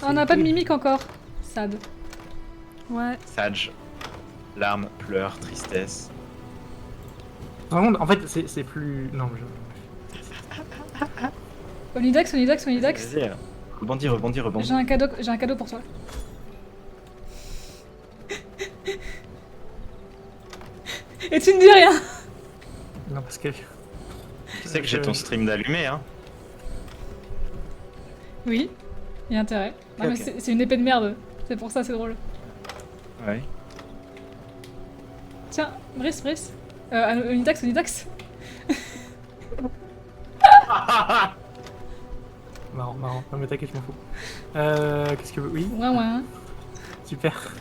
Ah, on n'a pas de mimique encore. Sad. Ouais. Sage. Larmes, pleurs, tristesse. Vraiment, en fait, c'est plus... Non, Onidax, Onidax, Onidax. Vas-y, rebondis, rebondis, rebondis. J'ai un cadeau pour toi. Et tu ne dis rien. Non, parce que... Tu sais que j'ai ton stream d'allumé, hein. Oui, il y a intérêt. Non, mais Ok. c'est une épée de merde. C'est pour ça, c'est drôle. Ouais. Tiens, Brice, Brice. Onidax, Onidax. Marrant, marrant. Non mais t'inquiète, je m'en fous. Qu'est-ce que... Oui, Ouais, ouais. super.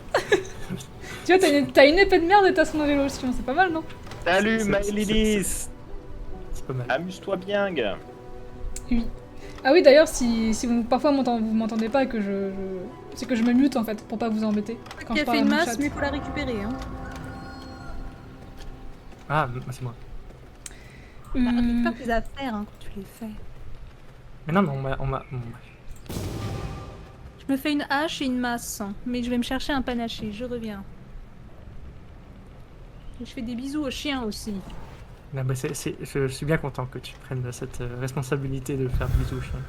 Tu vois, t'as une épée de merde et t'as son évolution. C'est pas mal, non? Salut, C'est- My c'est- Lilith. C'est pas mal. Amuse-toi bien, gars. Oui. Ah oui, d'ailleurs, si vous, parfois vous m'entendez pas et que c'est que je me mute en fait, pour pas vous embêter. Quand Qui je a parle fait à une mon masse, chat. mais il faut la récupérer. Hein. Ah, c'est moi. Récupère tes affaires hein, quand tu les fais. Mais non, mais on m'a... bon, Je me fais une hache et une masse, mais je vais me chercher un panaché, je reviens. Et je fais des bisous aux chiens aussi. non, bah, je suis bien content que tu prennes cette responsabilité de faire bisous aux chiens.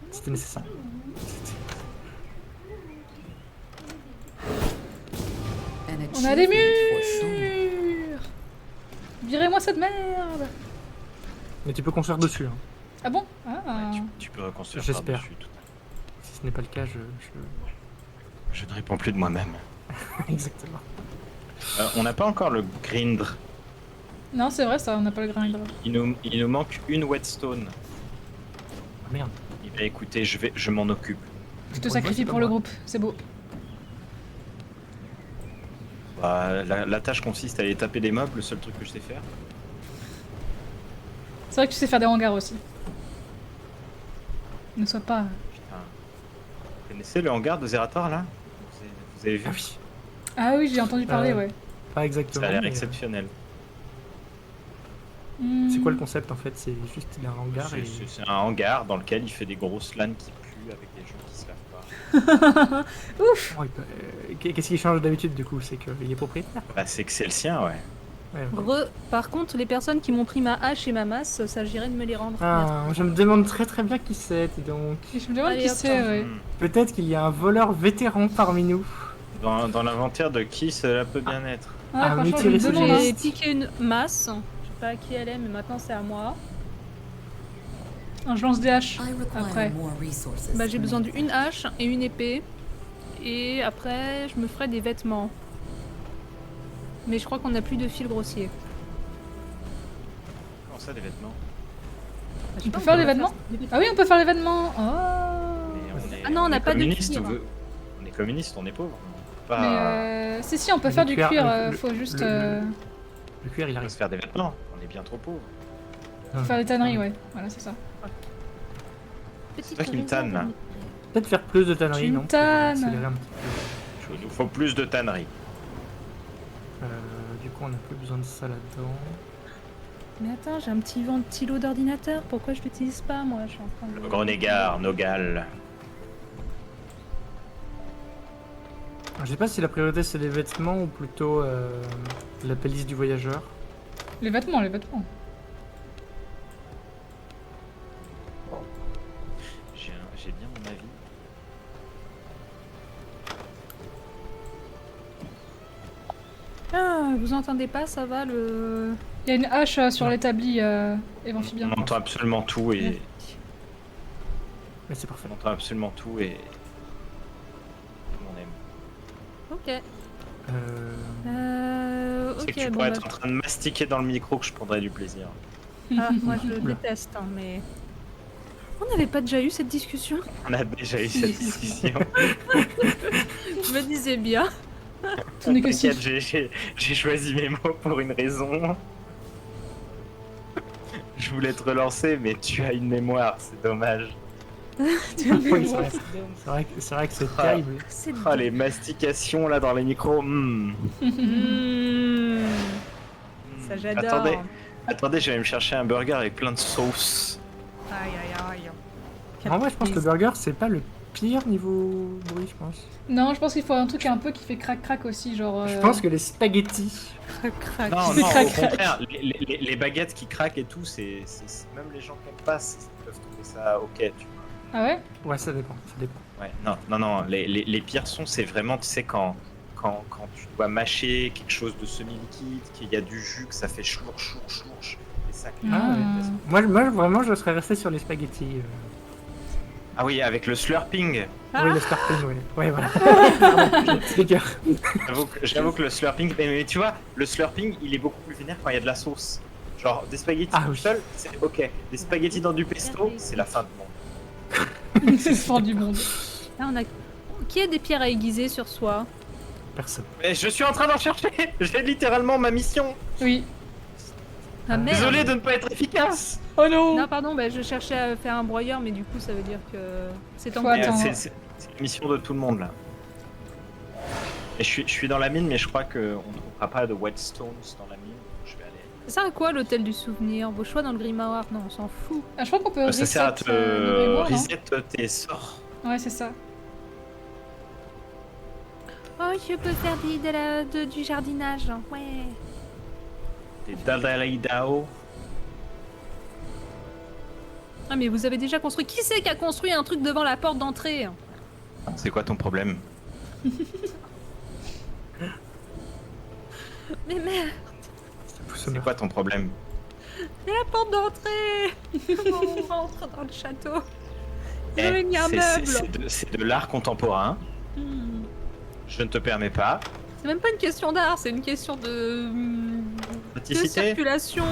C'était nécessaire. On a des murs. Virez-moi cette merde. Mais tu peux construire dessus, hein. Ah bon? Ah. Tu peux reconstruire J'espère. par-dessus tout. Si ce n'est pas le cas, Je ne réponds plus de moi-même. Exactement. On n'a pas encore le grindr. Non, c'est vrai ça, on n'a pas le grinder. Il nous manque une whetstone. Ah, merde. Eh bien, écoutez, je m'en occupe. Je te Bon, sacrifie c'est pour pas le moi. groupe, c'est beau. Bah, la tâche consiste à aller taper des mobs, le seul truc que je sais faire. C'est vrai que tu sais faire des hangars aussi. Ne sois pas... Putain. Vous connaissez le hangar de Zerator là vous avez vu? Ah oui. Ah oui, j'ai entendu parler, ouais. Pas exactement. Ça a l'air mais, exceptionnel. C'est Hmm. quoi le concept en fait? C'est juste il a un hangar et... C'est un hangar dans lequel il fait des grosses LAN qui puent avec des gens qui se lavent pas. Ouf. Oh, qu'est-ce qui change d'habitude du coup? C'est qu'il est propriétaire. Bah, c'est que c'est le sien, ouais. Ouais. Par contre, les personnes qui m'ont pris ma hache et ma masse, ça s'agirait de me les rendre. Ah, je me demande très bien qui c'est, dis donc. Et je me demande Allez, qui hop, c'est, ouais. Hmm. Peut-être qu'il y a un voleur vétéran parmi nous. Dans l'inventaire de qui cela peut bien être. Ah, Ah, franchement, je mais me tirez demande, ce hein. J'ai piqué une masse. Je sais pas à qui elle est, mais maintenant c'est à moi. Je lance des haches. Après. Bah, j'ai besoin d'une hache et une épée. Et après, je me ferai des vêtements. Mais je crois qu'on n'a plus de fil grossier. Comment ça, des vêtements? On peut faire des vêtements? Ah oui, on peut faire les vêtements. Oh. Mais Ah non, on n'a est pas de communiste, cuir. on est communiste, on est pauvre. On peut Mais pas si, on peut Le faire du cuir, cuir, le- faut juste Le cuir il on peut arrive. se faire des vêtements. On est bien trop pauvres. faire des tanneries, ouais. Voilà, c'est ça. C'est toi qui me tanne, là. Peut-être faire plus de tanneries, Tu me non? Pour tannes. accélérer un petit peu. Il nous faut plus de tanneries. Du coup on n'a plus besoin de ça là-dedans. Mais attends, j'ai un petit ventilo d'ordinateur. Pourquoi je l'utilise pas, moi? Je suis en train de... Le Grenégard, Nogal. Je sais pas si la priorité c'est les vêtements ou plutôt la pelisse du voyageur. Les vêtements, les vêtements. J'ai bien mon avis. Ah, vous entendez pas, ça va, le... Il y a une hache sur l'établi amphibien. On entend absolument tout et Mais c'est parfait. on entend absolument tout et on aime. Ok. Euh... C'est que Ok, tu bon, pourrais bah, être en train de mastiquer dans le micro que je prendrais du plaisir. Ah, moi je Oula. déteste, hein, mais... On n'avait pas déjà eu cette discussion? On a déjà eu cette discussion. Je me disais bien. Ce n'est que si. T'inquiète, j'ai choisi mes mots pour une raison. Je voulais te relancer, mais tu as une mémoire, c'est dommage. Oui, c'est vrai. C'est vrai que c'est Ah. terrible. C'est Ah, les mastications là dans les micros. Ça j'adore. Attendez, je vais me chercher un burger avec plein de sauce. Aïe aïe aïe. En vrai je pense que le burger c'est pas le pire niveau bruit, je pense. Non, je pense qu'il faut un truc un peu qui fait crac-crac aussi, genre... Je pense que les spaghettis. Crac. Non, C'est non, crac, au crac. contraire, les baguettes qui craquent et tout, même les gens qui aiment pas, ils peuvent trouver ça ok, tu vois. Ah ouais? Ouais, ça dépend, ça dépend. Ouais, non, les pires sons, c'est vraiment, tu sais, quand tu dois mâcher quelque chose de semi-liquide, qu'il y a du jus, que ça fait chourch, et ça claque. Ah. Moi, vraiment, je serais resté sur les spaghettis. Ah oui, avec le slurping. Oui, le slurping, oui. Ouais, voilà. C'est des cœurs. J'avoue que le slurping, mais tu vois, le slurping, il est beaucoup plus vénère quand il y a de la sauce. Genre, des spaghettis Ah tout oui. seul, c'est ok. Des spaghettis dans du pesto, c'est la fin du monde. C'est le fort du monde. Là, on a... Qui a des pierres à aiguiser sur soi? Personne. Mais je suis en train d'en chercher. J'ai littéralement ma mission. Oui. Ah merde. Désolé de ne pas être efficace. Oh non, Non, pardon, bah, je cherchais à faire un broyeur, mais du coup, ça veut dire que c'est en Faut cours. attendre. C'est la mission de tout le monde là. Et je suis dans la mine, mais je crois qu'on ne trouvera pas de whetstones dans la mine. Je vais aller. Ça sert à quoi l'hôtel du souvenir? Vos choix dans le grimoire? Non, on s'en fout. Ah, je crois qu'on peut Ça sert à reset te le grimoire, non? reset tes sorts. Ouais, c'est ça. Oh, je peux faire du jardinage. Ouais. Tes Daldalaidao. Ah, mais vous avez déjà construit. Qui c'est qui a construit un truc devant la porte d'entrée? C'est quoi ton problème? Mais merde, C'est quoi ton problème? c'est la porte d'entrée. Comment on rentre dans le château? Vous Eh, avez mis un meuble. c'est de l'art contemporain. Hmm. Je ne te permets pas. C'est même pas une question d'art, c'est une question de Praticité. circulation.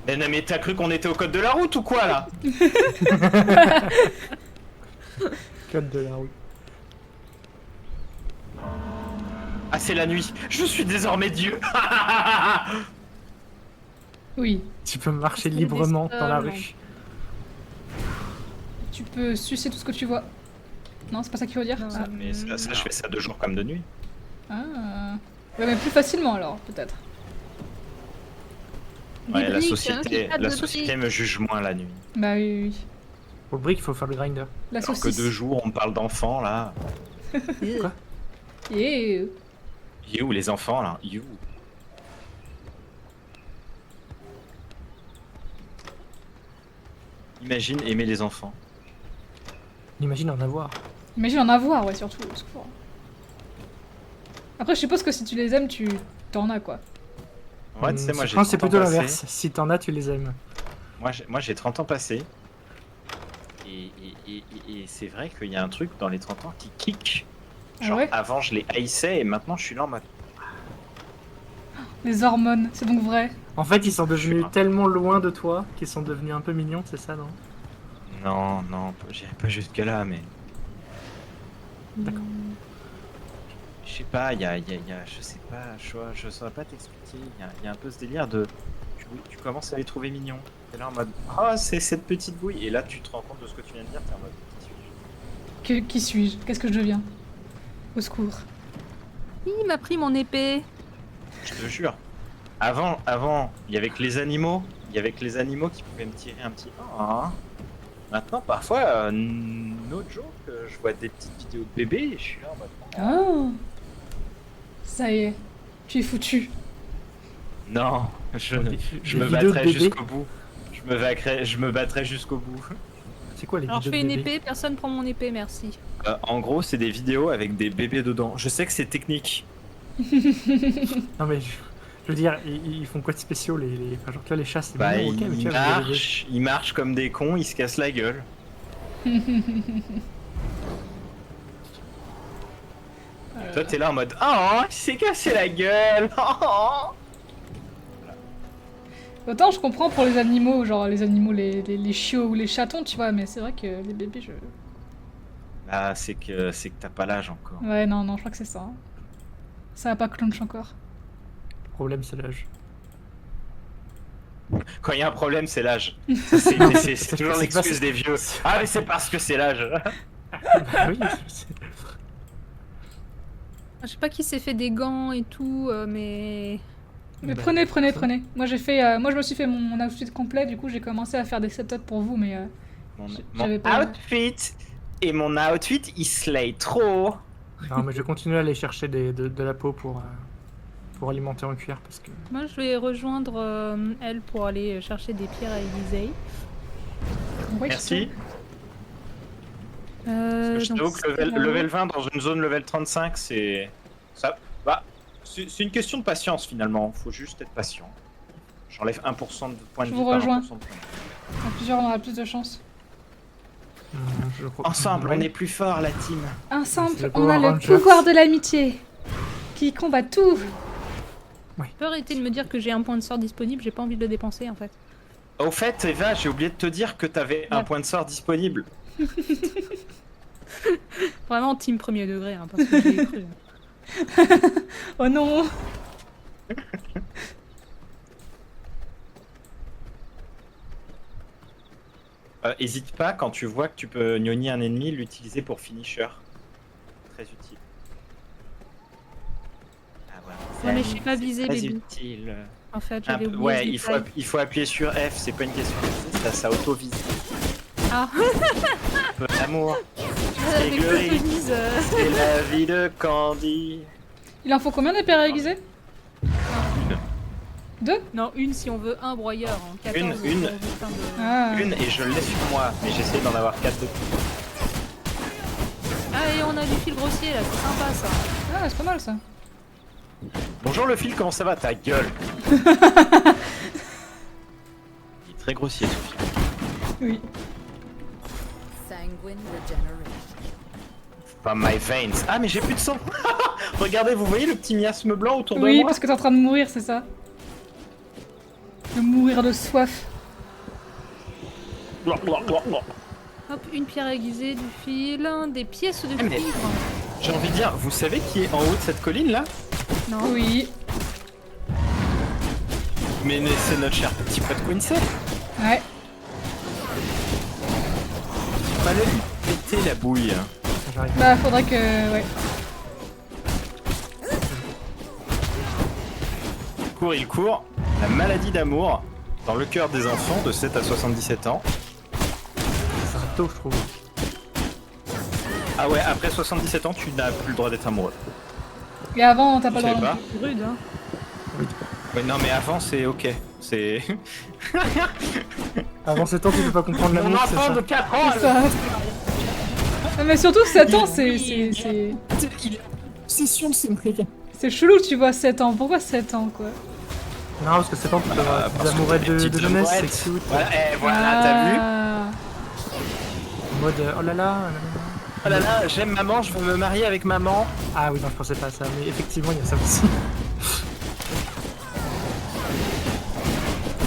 Mais non, mais t'as cru qu'on était au code de la route ou quoi là? Code de la rue. Ah, c'est la nuit. Je suis désormais Dieu. Oui. Tu peux marcher C'est librement des dans la sommes. rue. Tu peux sucer tout ce que tu vois. Non, c'est pas ça qu'il faut dire? Non. Ah. Mais ça, je fais ça de jour comme de nuit. Ah. Ouais, mais plus facilement alors, peut-être. Des Ouais, briques, la de société briques. me juge moins la nuit. Bah oui, oui, oui. Pour le brick, il faut faire le grinder. La Alors que saucisse. de jour, on me parle d'enfants là. Quoi? Yeah. You, les enfants là. You. Imagine aimer les enfants. Imagine en avoir. Imagine en avoir, ouais, surtout. Au secours. Après, je suppose que si tu les aimes, tu t'en as quoi. Ouais, tu sais, moi Je j'ai pense que c'est 30 ans plutôt passé. l'inverse. Si t'en as, tu les aimes. Moi j'ai 30 ans passés. Et c'est vrai qu'il y a un truc dans les 30 ans qui kick. Ah Genre ouais? avant je les haïssais et maintenant je suis là en mode. Les hormones, c'est donc vrai. En fait, ils sont devenus Je sais pas. tellement loin de toi qu'ils sont devenus un peu mignons, c'est ça, non? Non, j'irai pas jusque là, mais. D'accord. Je sais pas, je sais pas, je saurais pas t'expliquer. Il y a un peu ce délire de. Tu commences à les trouver mignons. T'es là en mode. Ah, c'est cette petite bouille. Et là, tu te rends compte de ce que tu viens de dire. T'es en mode. Qui suis-je Qui suis-je? Qu'est-ce que je deviens? Au secours. Il m'a pris mon épée. Je te jure. Avant, il y avait que les animaux. Il y avait que les animaux qui pouvaient me tirer un petit. Ah. Maintenant, parfois, no joke, je vois des petites vidéos de bébés et je suis là en mode. Oh. Ça y est. Tu es foutu. Non, je Des me vidéos de battrai bébés. jusqu'au bout. Je me battrai jusqu'au bout. C'est quoi les Alors je vidéos fais de une bébés? épée, personne prend mon épée, merci. En gros, c'est des vidéos avec des bébés dedans. Je sais que c'est technique. Non mais je veux dire, ils font quoi de spéciaux enfin, genre tu vois les chats c'est Bah, mignon, ok, mais tu vois, les bébés. ils marchent comme des cons, ils se cassent la gueule. Toi, t'es là en mode oh, il s'est cassé la gueule. Autant je comprends pour les animaux, genre les animaux, les chiots ou les chatons, tu vois, mais c'est vrai que les bébés, je... Ah, c'est que t'as pas l'âge encore. Ouais, non, je crois que c'est ça. Hein. Ça va pas clenche encore. Le problème c'est l'âge. Quand il y a un problème, c'est l'âge. Non, C'est toujours l'excuse des vieux. Ah, mais c'est parce que c'est l'âge. Bah oui, Je sais pas qui s'est fait des gants et tout, mais... Mais Bah, prenez. Moi j'ai fait, moi je me suis fait mon outfit complet, du coup j'ai commencé à faire des setups pour vous, mais Mon j'avais pas- outfit Et mon outfit, il slay trop. Non, mais je continue à aller chercher de la peau pour alimenter en cuir parce que. Moi, je vais rejoindre elle pour aller chercher des pierres à aiguiser. Ouais, Merci. Euh, Je donc t'avoue que c'est là-haut. level 20 dans une zone level 35, c'est. Ça. Bah, c'est une question de patience finalement. Faut juste être patient. J'enlève 1% de points de Je vie vous par rejoins. 1% de points de vie. À plusieurs, on aura plus de chance. Je crois- Ensemble, Ouais. on est plus fort, la team. Ensemble, C'est le on a Power le Rangers. pouvoir de l'amitié qui combat tout. Tu peux arrêter de me dire que j'ai un point de sort disponible, j'ai pas envie de le dépenser en fait. Au fait, Eva, j'ai oublié de te dire que t'avais un Ouais. point de sort disponible. Vraiment team premier degré, hein, parce que j'ai cru. Oh non. Hésite pas quand tu vois que tu peux gnogner un ennemi, l'utiliser pour finisher. Très utile. Ah, voilà. Ouais, mais je sais pas viser, Très baby. utile. En fait, j'avais oublié Ouais, ce il détail. il faut appuyer sur F, c'est pas une question de viser, ça auto-vise. Ah, L'amour, avec glory. l'autovise, c'est la vie de Candy. Il en faut combien des pierres aiguisées? Deux? Non, une si on veut un broyeur. En 14, Une. si on veut plein de- Ah. Une et je le laisse sur moi, mais j'essaie d'en avoir 4 de plus. Ah, et on a du fil grossier là, c'est sympa ça. Ah, c'est pas mal ça. Bonjour le fil, comment ça va? Ta gueule. Il est très grossier ce fil. Oui. Sanguine regeneration. Pas my veins. Ah mais j'ai plus de sang. Regardez, vous voyez le petit miasme blanc autour de Oui, moi? parce que t'es en train de mourir, c'est ça? De mourir de soif. Blah, blah, blah, blah. Hop, une pierre aiguisée, du fil, des pièces de Ah, mais- cuivre. J'ai envie de dire, vous savez qui est en haut de cette colline là? Non. Oui. Mais c'est notre cher petit pote Quincy. Ouais. Fallait lui péter la bouille. J'arrive. Bah, faudrait que. Ouais. Il court. La maladie d'amour dans le cœur des enfants de 7 à 77 ans. C'est un taux, je trouve. Ah ouais, après 77 ans, tu n'as plus le droit d'être amoureux. Et avant, t'as pas Je le savais droit. pas. C'est rude, hein. Ouais, non mais avant c'est ok. C'est... Avant 7 ans, tu peux pas comprendre l'amour, c'est ça. 4 ans, C'est ça. Ah, mais surtout 7 ans, c'est. il est obsession de ce mec. C'est chelou, tu vois, 7 ans. Pourquoi 7 ans, quoi? Non, parce que 7 ans, tu peux avoir des parce que amourettes t'as des de petites jeunesse, c'est amourettes. cute. Voilà, t'as vu? Ah. En mode, oh là là. Oh là là, j'aime maman, je veux me marier avec maman. Ah oui, non, je pensais pas à ça, mais effectivement, il y a ça aussi.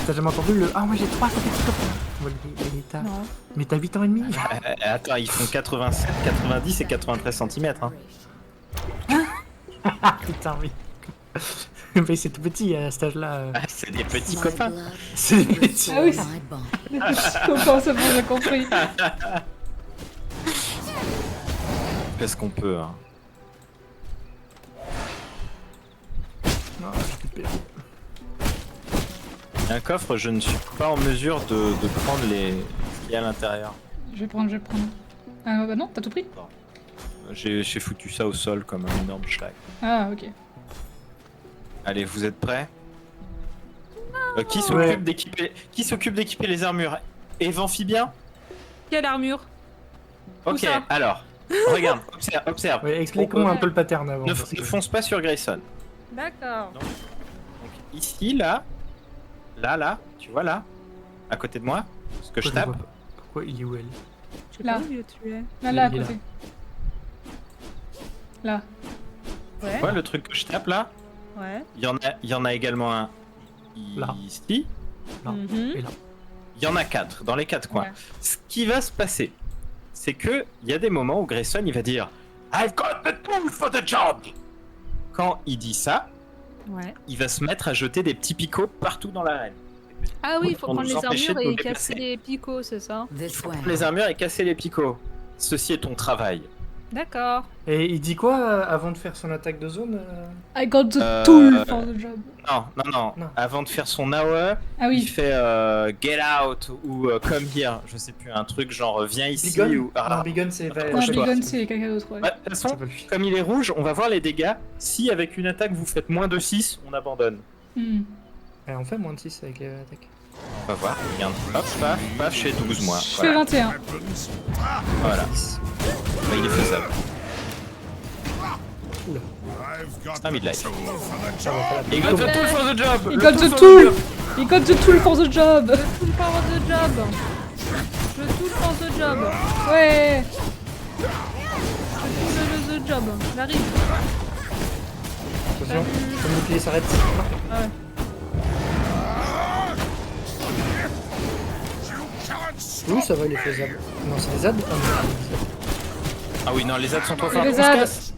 T'as jamais entendu le. Ah, moi j'ai 3 petits copains. Moi, t'as. Non. Mais t'as 8 ans et demi. Attends, ils font 87, 90 et 93 cm. Hein. Ah putain, oui. Mais c'est tout petit à cet âge-là. Ah, c'est des petits My copains. blood C'est. Ah oui. my bone. Je comprends, c'est bon, j'ai compris. Qu'est-ce qu'on peut, hein. Non, j'ai plus de PV. Un coffre, je ne suis pas en mesure de prendre ce qu'il y a à l'intérieur. Je vais prendre. Ah, bah non, t'as tout pris? J'ai foutu ça au sol comme un énorme schlag. Ah, ok. Allez, vous êtes prêts? Qui Ouais. s'occupe d'équiper les armures? Eve Amphibien? Quelle armure? Ok, ça alors, regarde, observe. Ouais, expliquons un peu le pattern avant. Ne, parce ne que- fonce pas sur Grayson. D'accord. Donc ici, là, tu vois là, à côté de moi, ce que je Pourquoi tape. vois pas Pourquoi il est où elle? Je sais Là. pas où tu es. Là, à Il est côté. Là. Ouais. Ouais, le truc que je tape là, Ouais. il y en a également un Là. ici. Là. Mhm. Et là. Il y en a 4 dans les 4 coins. Ouais. Ce qui va se passer, c'est que il y a des moments où Grayson il va dire I've got the tool for the job. Quand il dit ça, Ouais. il va se mettre à jeter des petits picots partout dans l'arène. Ah oui, il faut Pour prendre nous les empêcher armures de nous et casser déplacer. les picots, c'est ça? This way. Les armures et casser les picots. Ceci est ton travail. D'accord. Et il dit quoi avant de faire son attaque de zone I got the Euh, tool for the job. Non. Non. Avant de faire son AOE, Ah il oui. fait get out ou come here. Je sais plus, un truc genre viens ici Bigon ou. Non, Bigon, c'est... Ah, Non, je dois. Bigon, c'est quelqu'un d'autre, ouais. Ouais, de toute façon, C'est pas lui. comme il est rouge, on va voir les dégâts. Si avec une attaque vous faites moins de 6, on abandonne. Hmm. Ouais, on fait moins de 6 avec l'attaque. On va voir, regarde. Hop, paf, je fais 12 moi. Je fais Voilà. 21. Voilà. Bah, il est faisable. Oula. C'est un midlife. Ça va pas la Et got the tool for the job! He Le got tool the for tool! job. He got the tool for the job! Full power the job. Je tool for the job. Ouais! Je tool the job. J'arrive. Attention, son bouclier s'arrête. Ah ouais. Oui, ça va, il est faisable. Non, c'est des ZAD. Ah, non, Ah oui, non, les ZAD sont trop Et forts. les On se ZAD. casse.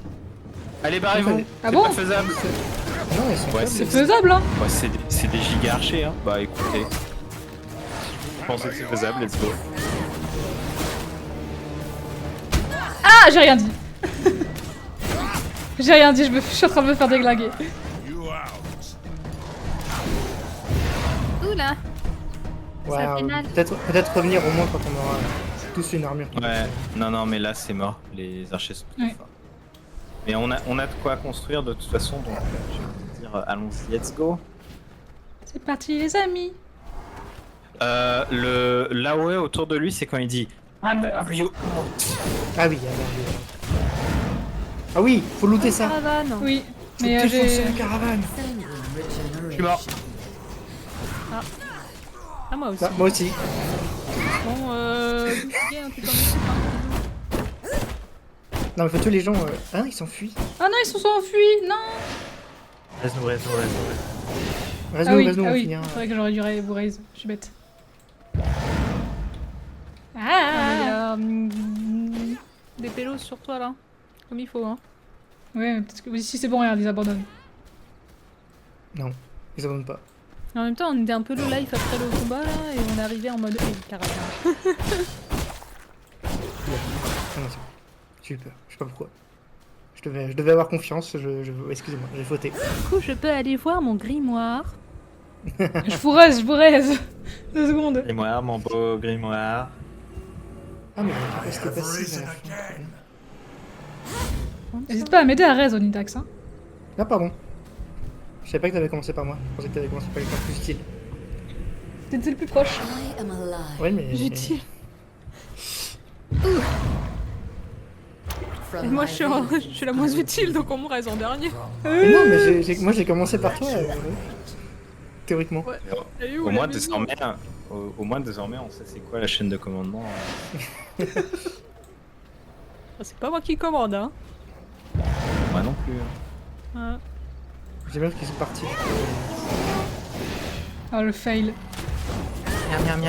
Allez, barrez-vous. Ah C'est bon pas faisable. non, ils sont Ouais, faibles. C'est faisable, hein? Ouais, c'est des giga archers, hein. Bah écoutez. Je pensais que c'est faisable, let's go. Ah, j'ai rien dit! J'ai rien dit, je suis en train de me faire déglinguer. Oula. Ouais, Ça fait mal. peut-être revenir au moins quand on aura tous une armure. Ouais, non, mais là c'est mort. Les archers sont trop Ouais. forts. Mais on a de quoi construire de toute façon, donc je vais dire allons-y, let's go. C'est parti, les amis! L'AOE autour de lui, c'est quand il dit Hammer you. Ah oui, alors, ah oui, faut looter ça. Caravane. Oui, Faut mais défoncer j'ai. la caravane. Je suis mort. Ah, moi aussi. Bah, moi aussi. Bon, bien, tu t'en occupes, Non, mais faut tuer les gens. Hein, ils s'enfuient. Ah non, ils se sont enfuis! Non! Reste-nous. Reste-nous, Ah oui, reste-nous, ah on oui. finira. C'est vrai que j'aurais dû vous raise, je suis bête. Il y Ah! a des pélos sur toi là. Comme il faut, hein. Ouais, mais peut-être que oui, si c'est bon, regarde, ils abandonnent. Non, ils abandonnent pas. En même temps, on était un peu low life après le combat là et on est arrivé en mode caravane. Ah non, c'est bon. J'ai eu peur, je sais pas pourquoi. Je devais avoir confiance, excusez-moi, j'ai fauté. Du coup, je peux aller voir mon grimoire. Je vous raise, 2 secondes. Grimoire, mon beau grimoire. Ah mais c'était passive à la fin. N'hésite pas à m'aider à raise, Onitax. Hein. Ah pardon. Je savais pas que t'avais commencé par moi, je pensais que t'avais commencé par quelqu'un de plus utile. T'étais le plus proche. Ouais mais... Utile. Et moi, je suis la moins utile, donc on me reste en dernier. Mais non mais moi j'ai commencé par toi, théoriquement. Et Au moins, désormais, on sait c'est quoi la chaîne de commandement. C'est pas moi qui commande, hein. Moi non plus. Ouais. J'ai bien qu'ils sont partis. Oh, le fail. Miam.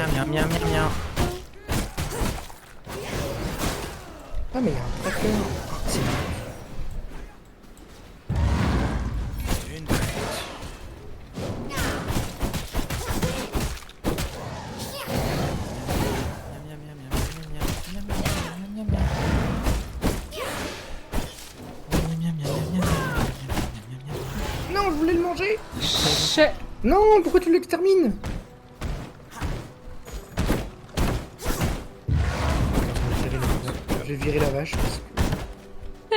Ah mais il y a un tracker. C'est Non, je voulais le manger. Chais. Non, pourquoi tu l'extermines? Je vais virer la vache parce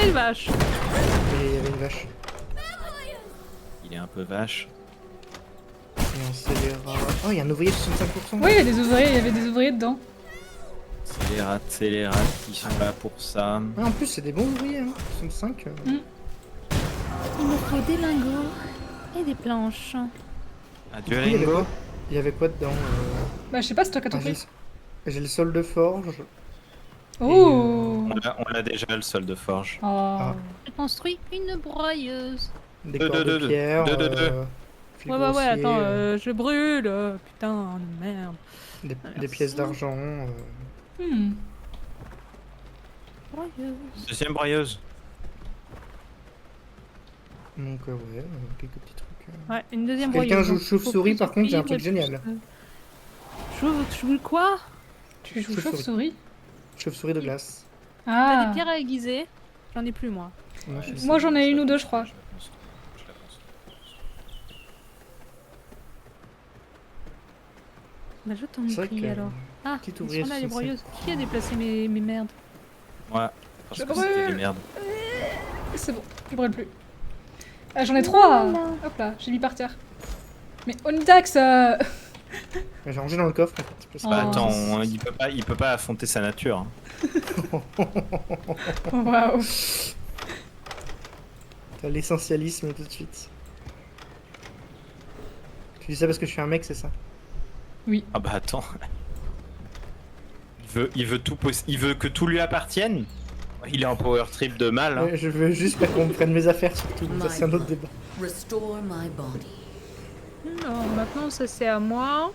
Et une vache. qu'il y avait une vache. Il est un peu vache. Et on scélérera... Oh, il y a un ouvrier de 65%. Oui, il y a des ouvriers, il y avait des ouvriers dedans. C'est les rats qui sont là pour ça. Ah, en plus, c'est des bons ouvriers, hein. 65. Il me faut des lingots et des planches. Adieu Oui, il y avait Ringo. quoi- Il y avait quoi dedans Bah, je sais pas, c'est toi qui as tout Ah, pris. j'ai le sol de forge. Oh! On l'a déjà le sol de forge. Oh. J'ai construit une broyeuse. Des Deux, corps deux, de deux, pierre. deux, deux, deux. Fil Ouais, grossier, attends, je brûle. Putain, merde. des pièces d'argent. Hmm. Broyeuse. Deuxième broyeuse. Donc, ouais, quelques petits trucs. Ouais, une deuxième Quelqu'un broyeuse. joue Donc, chauve-souris, faut par plus contre, j'ai un de truc cuivre et génial. plus de- Chauve quoi? Tu joues Chauve-souris. chauve-souris? Chauve-souris de glace. T'as des Ah. pierres à aiguiser? J'en ai plus, moi. Moi, je- Moi, j'en ai une ou deux, je crois. Je la construis. Je la construis. Bah, je t'en C'est vrai prie que- alors. Ah, Petite ils ouvrière sont là, les sous le broyeuses. Qui a déplacé mes merdes? Moi, parce Je que c'était brûle. des merdes. C'est bon, je brûle plus. Ah, j'en ai 3. Hop là, j'ai mis par terre. Mais Onidax J'ai rangé dans le coffre en fait. parce que- Bah Oh. attends, il peut pas affronter sa nature. Hein. Waouh. T'as l'essentialisme tout de suite. Tu dis ça parce que je suis un mec, c'est ça? Ah bah attends. Il veut il veut que tout lui appartienne. Il est en power trip de mal. Hein. Ouais, je veux juste pas qu'on me prenne mes affaires surtout, ça c'est un autre débat. Restore my body. Non, maintenant ça c'est à moi.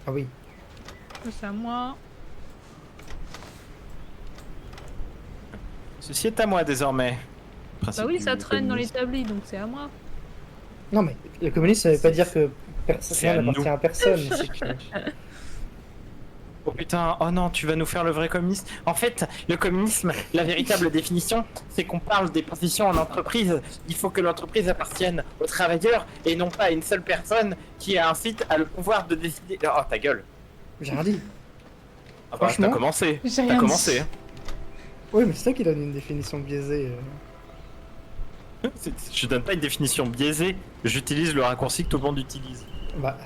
Ah oui. Ça c'est à moi. Ceci est à moi désormais. Principe Bah oui, du ça traîne dans communisme. l'établi, donc c'est à moi. Non mais le communisme ça veut pas dire que C'est à rien n'appartient nous. à personne. c'est que- Oh putain, oh non, tu vas nous faire le vrai communisme. En fait, le communisme, la véritable définition, c'est qu'on parle des positions en entreprise. Il faut que l'entreprise appartienne aux travailleurs et non pas à une seule personne qui a ensuite a le pouvoir de décider. Oh ta gueule. J'ai rien dit. Ah bah, Franchement, t'as commencé. j'ai T'as rien commencé. dit. hein. Oui mais c'est ça qui donne une définition biaisée. Je donne pas une définition biaisée, j'utilise le raccourci que tout le monde utilise. Bah.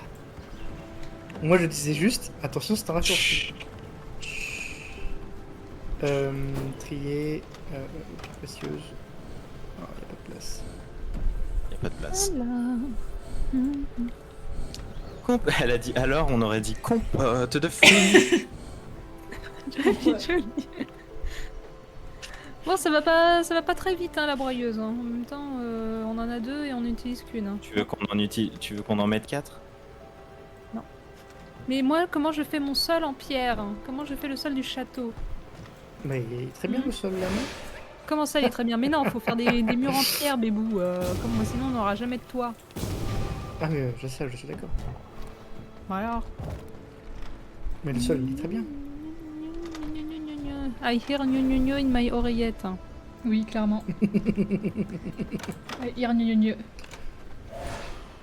Moi je disais juste, attention c'est un raccourci. Chut. Trier, pierre précieuse. Oh, y a pas de place. Y a pas de place. Voilà. Elle a dit alors, on aurait dit compote de fruits. Joli. Bon, ça va pas très vite hein, la broyeuse. Hein. En même temps, on en a deux et on n'utilise qu'une. Hein. Tu veux qu'on en mette 4? Mais moi, comment je fais mon sol en pierre? Hein? Comment je fais le sol du château? Bah il est très bien le sol là, non? Comment ça, il est très bien? Mais non, faut faire des murs en pierre, bébou. Comment sinon on n'aura jamais de toit. Ah mais je suis d'accord. Voilà. Mais le sol il est très bien. I hear gnu gnu gnu in my oreillette. Oui, clairement. Irgnugnugnu.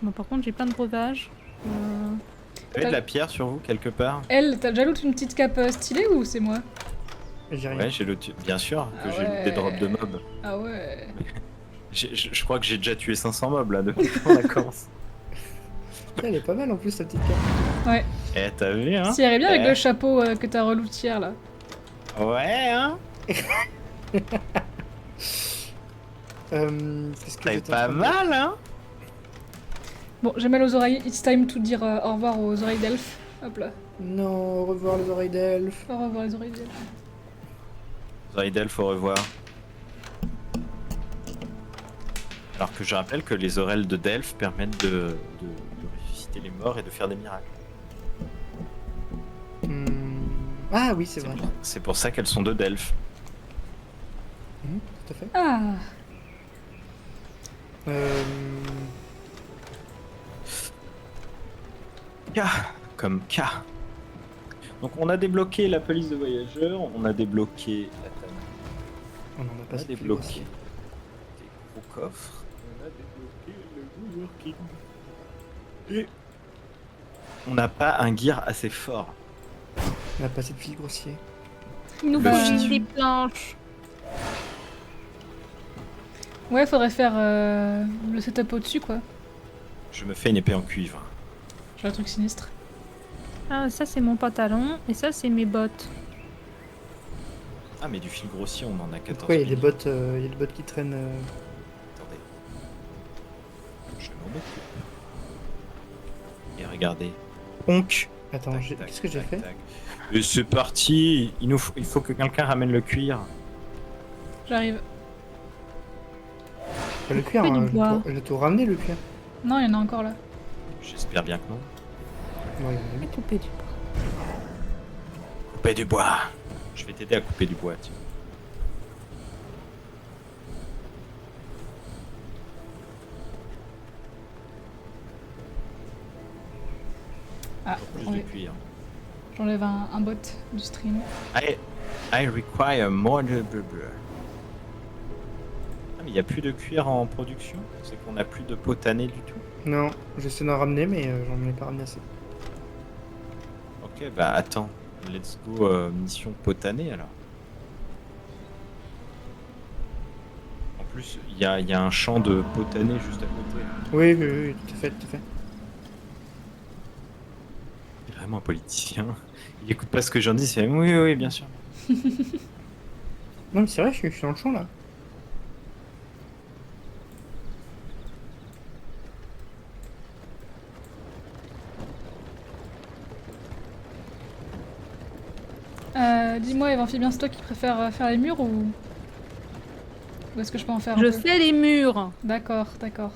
Bon, par contre, j'ai plein de breuvages. Vous avez de la pierre sur vous quelque part? Elle, t'as déjà loot une petite cape stylée ou c'est moi? J'ai rien. Ouais, j'ai bien sûr que Ah j'ai loot des drops de ouais. mobs. Ah ouais. Je crois que j'ai déjà tué 500 mobs là depuis qu'on a commencé. Elle est pas mal en plus ta petite carte. Eh, t'as vu hein? Si elle est bien avec Eh. le chapeau que t'as reloot hier là. Ouais hein? Qu'est-ce que C'est j'étais pas en train de mal hein? Bon, j'ai mal aux oreilles. It's time to dire au revoir aux oreilles d'elfe. Hop là. dire? Non, au revoir les oreilles d'elfe. Au revoir les oreilles d'elfe. Zoridel, faut revoir. Alors que je rappelle que les oreilles de Delphes permettent de ressusciter les morts et de faire des miracles. Ah oui, c'est vrai. C'est pour ça qu'elles sont de Delphes. Tout à fait. Ah. K comme K. Donc on a débloqué la police de voyageurs, on a débloqué la table, On en a on pas a assez débloqué des gros coffres, on a débloqué le woodworking. Et on n'a pas un gear assez fort. On a pas assez de fil grossier. Il nous Le faut fil. des planches. Ouais, faudrait faire le setup au-dessus quoi. Je me fais une épée en cuivre. J'ai un truc sinistre. Ah, ça c'est mon pantalon et ça c'est mes bottes. Ah mais du fil grossier on en a 14 Pourquoi il y a des 000. bottes, il y a des bottes qui traînent. Attendez. Je m'en occupe. Et regardez. Onk. Attends, Tac, tac, qu'est-ce que j'ai tac, fait? tac. Et c'est parti. Il faut que quelqu'un ramène le cuir. J'arrive. Le cuir, Fais du hein, bois. je l'ai tout ramené le cuir. Non, il y en a encore là. J'espère bien que non. Non, il y en a Et huit. couper du bois. Couper du bois. Je vais t'aider à couper du bois, tiens. Ah, Plus ouais. de cuir. J'enlève un bot du stream. Allez, I require more de bleu. Ah, mais il n'y a plus de cuir en production? C'est qu'on n'a plus de potané du tout? Non, j'essaie d'en ramener, mais j'en ai pas ramené assez. Ok, bah attends. Let's go mission potané alors. En plus, il y a un champ de potané juste à côté. Oui, oui, oui, tout à fait, tout à fait. Il est vraiment un politicien. Il écoute pas ce que j'en dis, il fait oui, oui, oui, bien sûr. Non, mais c'est vrai, je suis dans le champ là. Dis-moi, Evanphibien, c'est toi qui préfères faire les murs ou est-ce que je peux en faire un Je peu? fais les murs. D'accord, d'accord.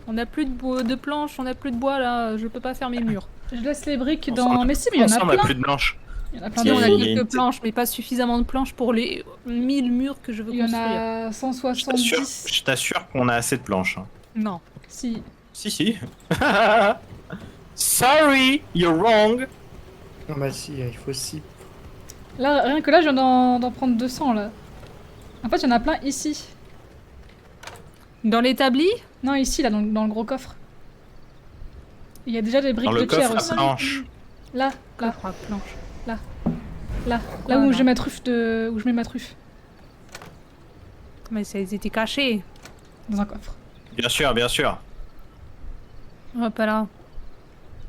On n'a plus de planches, on n'a plus de bois là. Je peux pas faire mes murs. Je laisse les briques Ensemble, dans... Mais si, mais il y en a Ensemble, on a plein. plus de blanches. Il y en a plein Il y a- On a de il y a quelques une- planches, mais pas suffisamment de planches pour les 1000 murs que je veux Il y en construire. a Je 170. t'assure qu'on a assez de planches. Hein. Non. Si. Si, si. Sorry, you're wrong. Non, bah si, il faut 6. Là, rien que là, je viens d'en prendre 200 là. En fait, il y en a plein ici. Dans l'établi? Non, ici, là, dans le gros coffre. Il y a déjà des briques Dans le de pierre coffre aussi. à planches. Là, là, Coffre à planches. là Quoi, où là j'ai ma truffe de... où je mets ma truffe. Mais ça ils étaient cachés. Dans un coffre. Bien sûr, bien sûr. Hop là.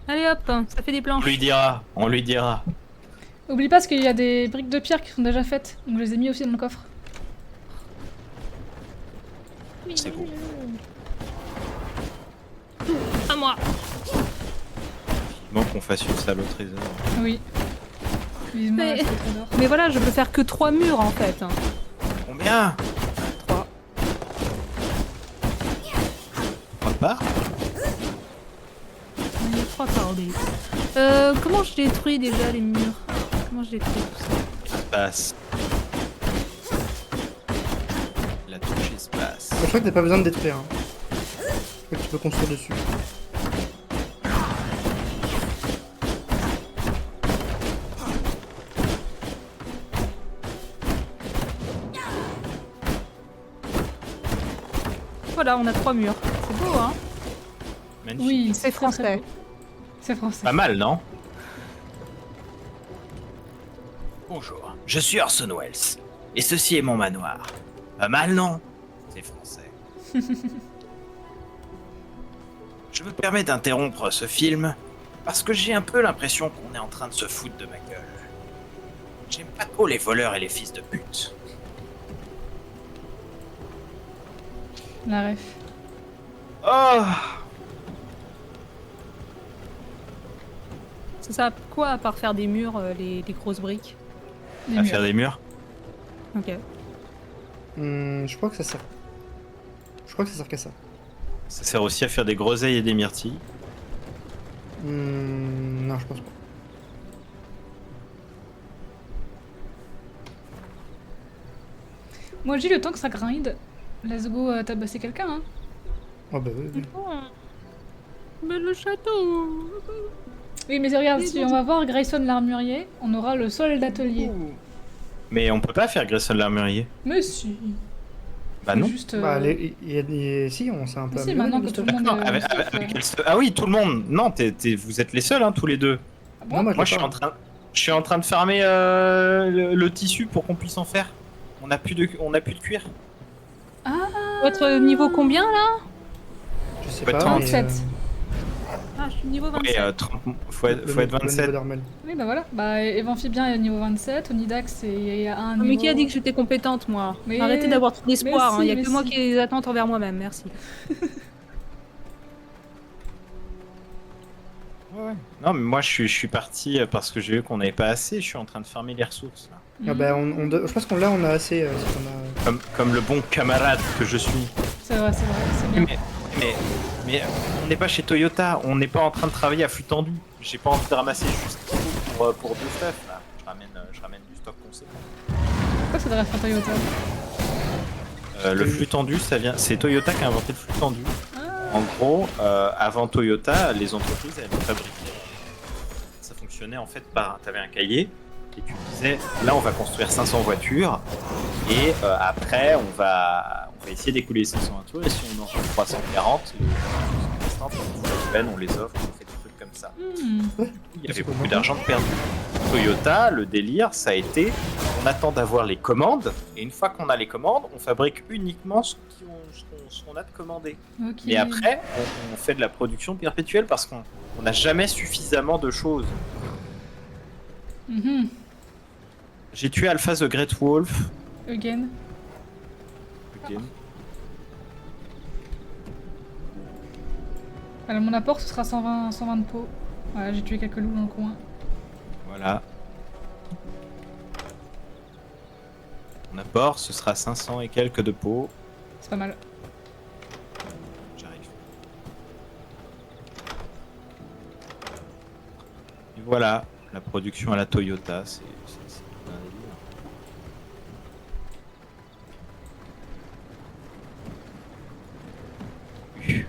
Allez hop, ça fait des On planches. lui dira, on lui dira. Oublie pas parce qu'il y a des briques de pierre qui sont déjà faites. Donc je les ai mis aussi dans le coffre. C'est beau. À moi. Il manque qu'on fasse une salle au trésor. Oui. Vivement Mais- la salle au trésor. Mais voilà, je peux faire que 3 murs en fait. Combien? 3. 3 parts? Il y a 3 par obéi. Comment je détruis déjà les murs? Comment je détruis tout ça? Espace. La touche espace. Je crois que t'as pas besoin de détruire. Hein. Je crois que tu peux construire dessus. Voilà, on a 3 murs. C'est beau, hein? Magnifique. Oui, C'est très, très français. beau. C'est français. Pas mal, non? Bonjour, je suis Orson Welles. Et ceci est mon manoir. Pas mal, non? C'est français. Je me permets d'interrompre ce film parce que j'ai un peu l'impression qu'on est en train de se foutre de ma gueule. J'aime pas trop les voleurs et les fils de pute. La ref. Oh! Ça sert à quoi à part faire des murs, les grosses briques? Les À murs. faire des murs? Ok. Je crois que ça sert. Je crois que ça sert qu'à ça. Ça sert aussi à faire des groseilles et des myrtilles. Non, je pense pas. Moi, je dis le temps que ça grind. Let's go tabasser quelqu'un, hein. Oh bah oui, oui. Mais le château. Oui, mais regarde, si on va voir Grayson l'armurier, on aura le sol d'atelier. Mais on peut pas faire Grayson l'armurier. Mais si. Bah Faut non. Juste, Bah, si, on s'est un peu si, amélioré, maintenant le que tout stuff. le monde D'accord, est avec- en avec- stuff, avec ouais. quel stuff? Ah oui, tout le monde. Non, vous êtes les seuls, hein, tous les deux. Ah bon Non, moi, Moi, je je suis en train de farmer le tissu pour qu'on puisse en faire. On n'a plus de cuir. Votre niveau combien là? Je sais Ouais, pas. 37. mais, Ah, je suis niveau 27. Ouais, faut être le niveau 27. d'Armel. Oui, bah voilà. Bah, Evanphibien est niveau 27, Onidax est à un Ah, mais niveau... qui a dit que j'étais compétente, moi? Mais- Arrêtez d'avoir trop d'espoir, mais il si, n'y a mais que moi si. qui ai des attentes envers moi-même, merci. Non, mais moi, je suis parti parce que j'ai vu qu'on n'avait pas assez. Je suis en train de farmer les ressources. Là. Ah bah, je pense qu'on on a assez. si on a... Comme le bon camarade que je suis. C'est vrai, c'est bien. Mais on n'est pas chez Toyota. On n'est pas en train de travailler à flux tendu. J'ai pas envie de ramasser juste ce qu'il faut pour du stuff. Là. Je ramène du stock conséquent. Pourquoi ça devrait faire Toyota? Le flux tendu, ça vient. C'est Toyota qui a inventé le flux tendu. Ah, En gros, avant Toyota, les entreprises elles fabriquaient. Ça fonctionnait en fait par. T'avais un cahier et tu disais, là, on va construire 500 voitures, et après, on va essayer d'écouler les 500 voitures, et si on en trouve 340, on les offre, on fait des trucs comme ça. Il y avait beaucoup d'argent de perdu. Toyota, le délire, ça a été, on attend d'avoir les commandes, et une fois qu'on a les commandes, on fabrique uniquement ce qu'on a de commandé. Ok. Et après, on fait de la production perpétuelle parce qu'on n'a jamais suffisamment de choses. Mhm. J'ai tué Alpha the Great Wolf. Again. Ok. Alors mon apport ce sera 120 de peau. Voilà, j'ai tué quelques loups dans le coin. Voilà. Mon apport, ce sera 500 et quelques de peau. C'est pas mal. J'arrive. Et voilà, la production à la Toyota, c'est un délire.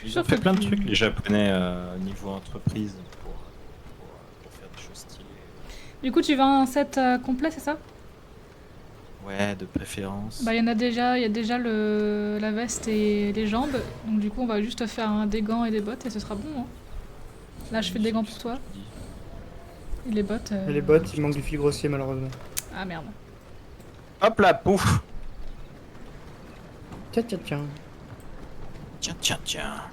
Ils ont fait plein de trucs, les Japonais, niveau entreprise, pour faire des choses stylées. Du coup tu veux un set complet c'est ça? Ouais, de préférence. Bah il y a déjà la veste et les jambes. Donc du coup on va juste faire des gants et des bottes et ce sera bon. Hein. Là je fais des gants pour toi. Et les bottes... Et les bottes, il manque du fil grossier malheureusement. Ah merde. Hop là, pouf. Tiens, tiens, tiens. Tiens.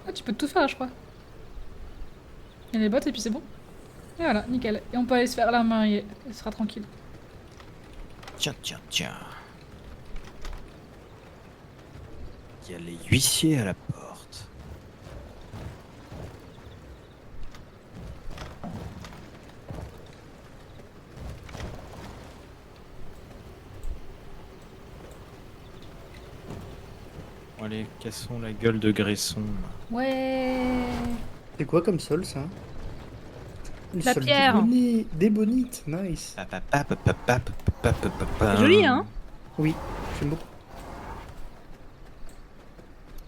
Ah tu peux tout faire je crois. Il y a les bottes et puis c'est bon. Et voilà, nickel. Et on peut aller se faire la main et ce sera tranquille. Tiens. Il y a les huissiers à la porte. Bon, allez, cassons la gueule de Graisson. Ouais. C'est quoi comme sol ça? Le La sol pierre. Des bonites, nice. C'est joli, hein? Oui, j'aime beaucoup.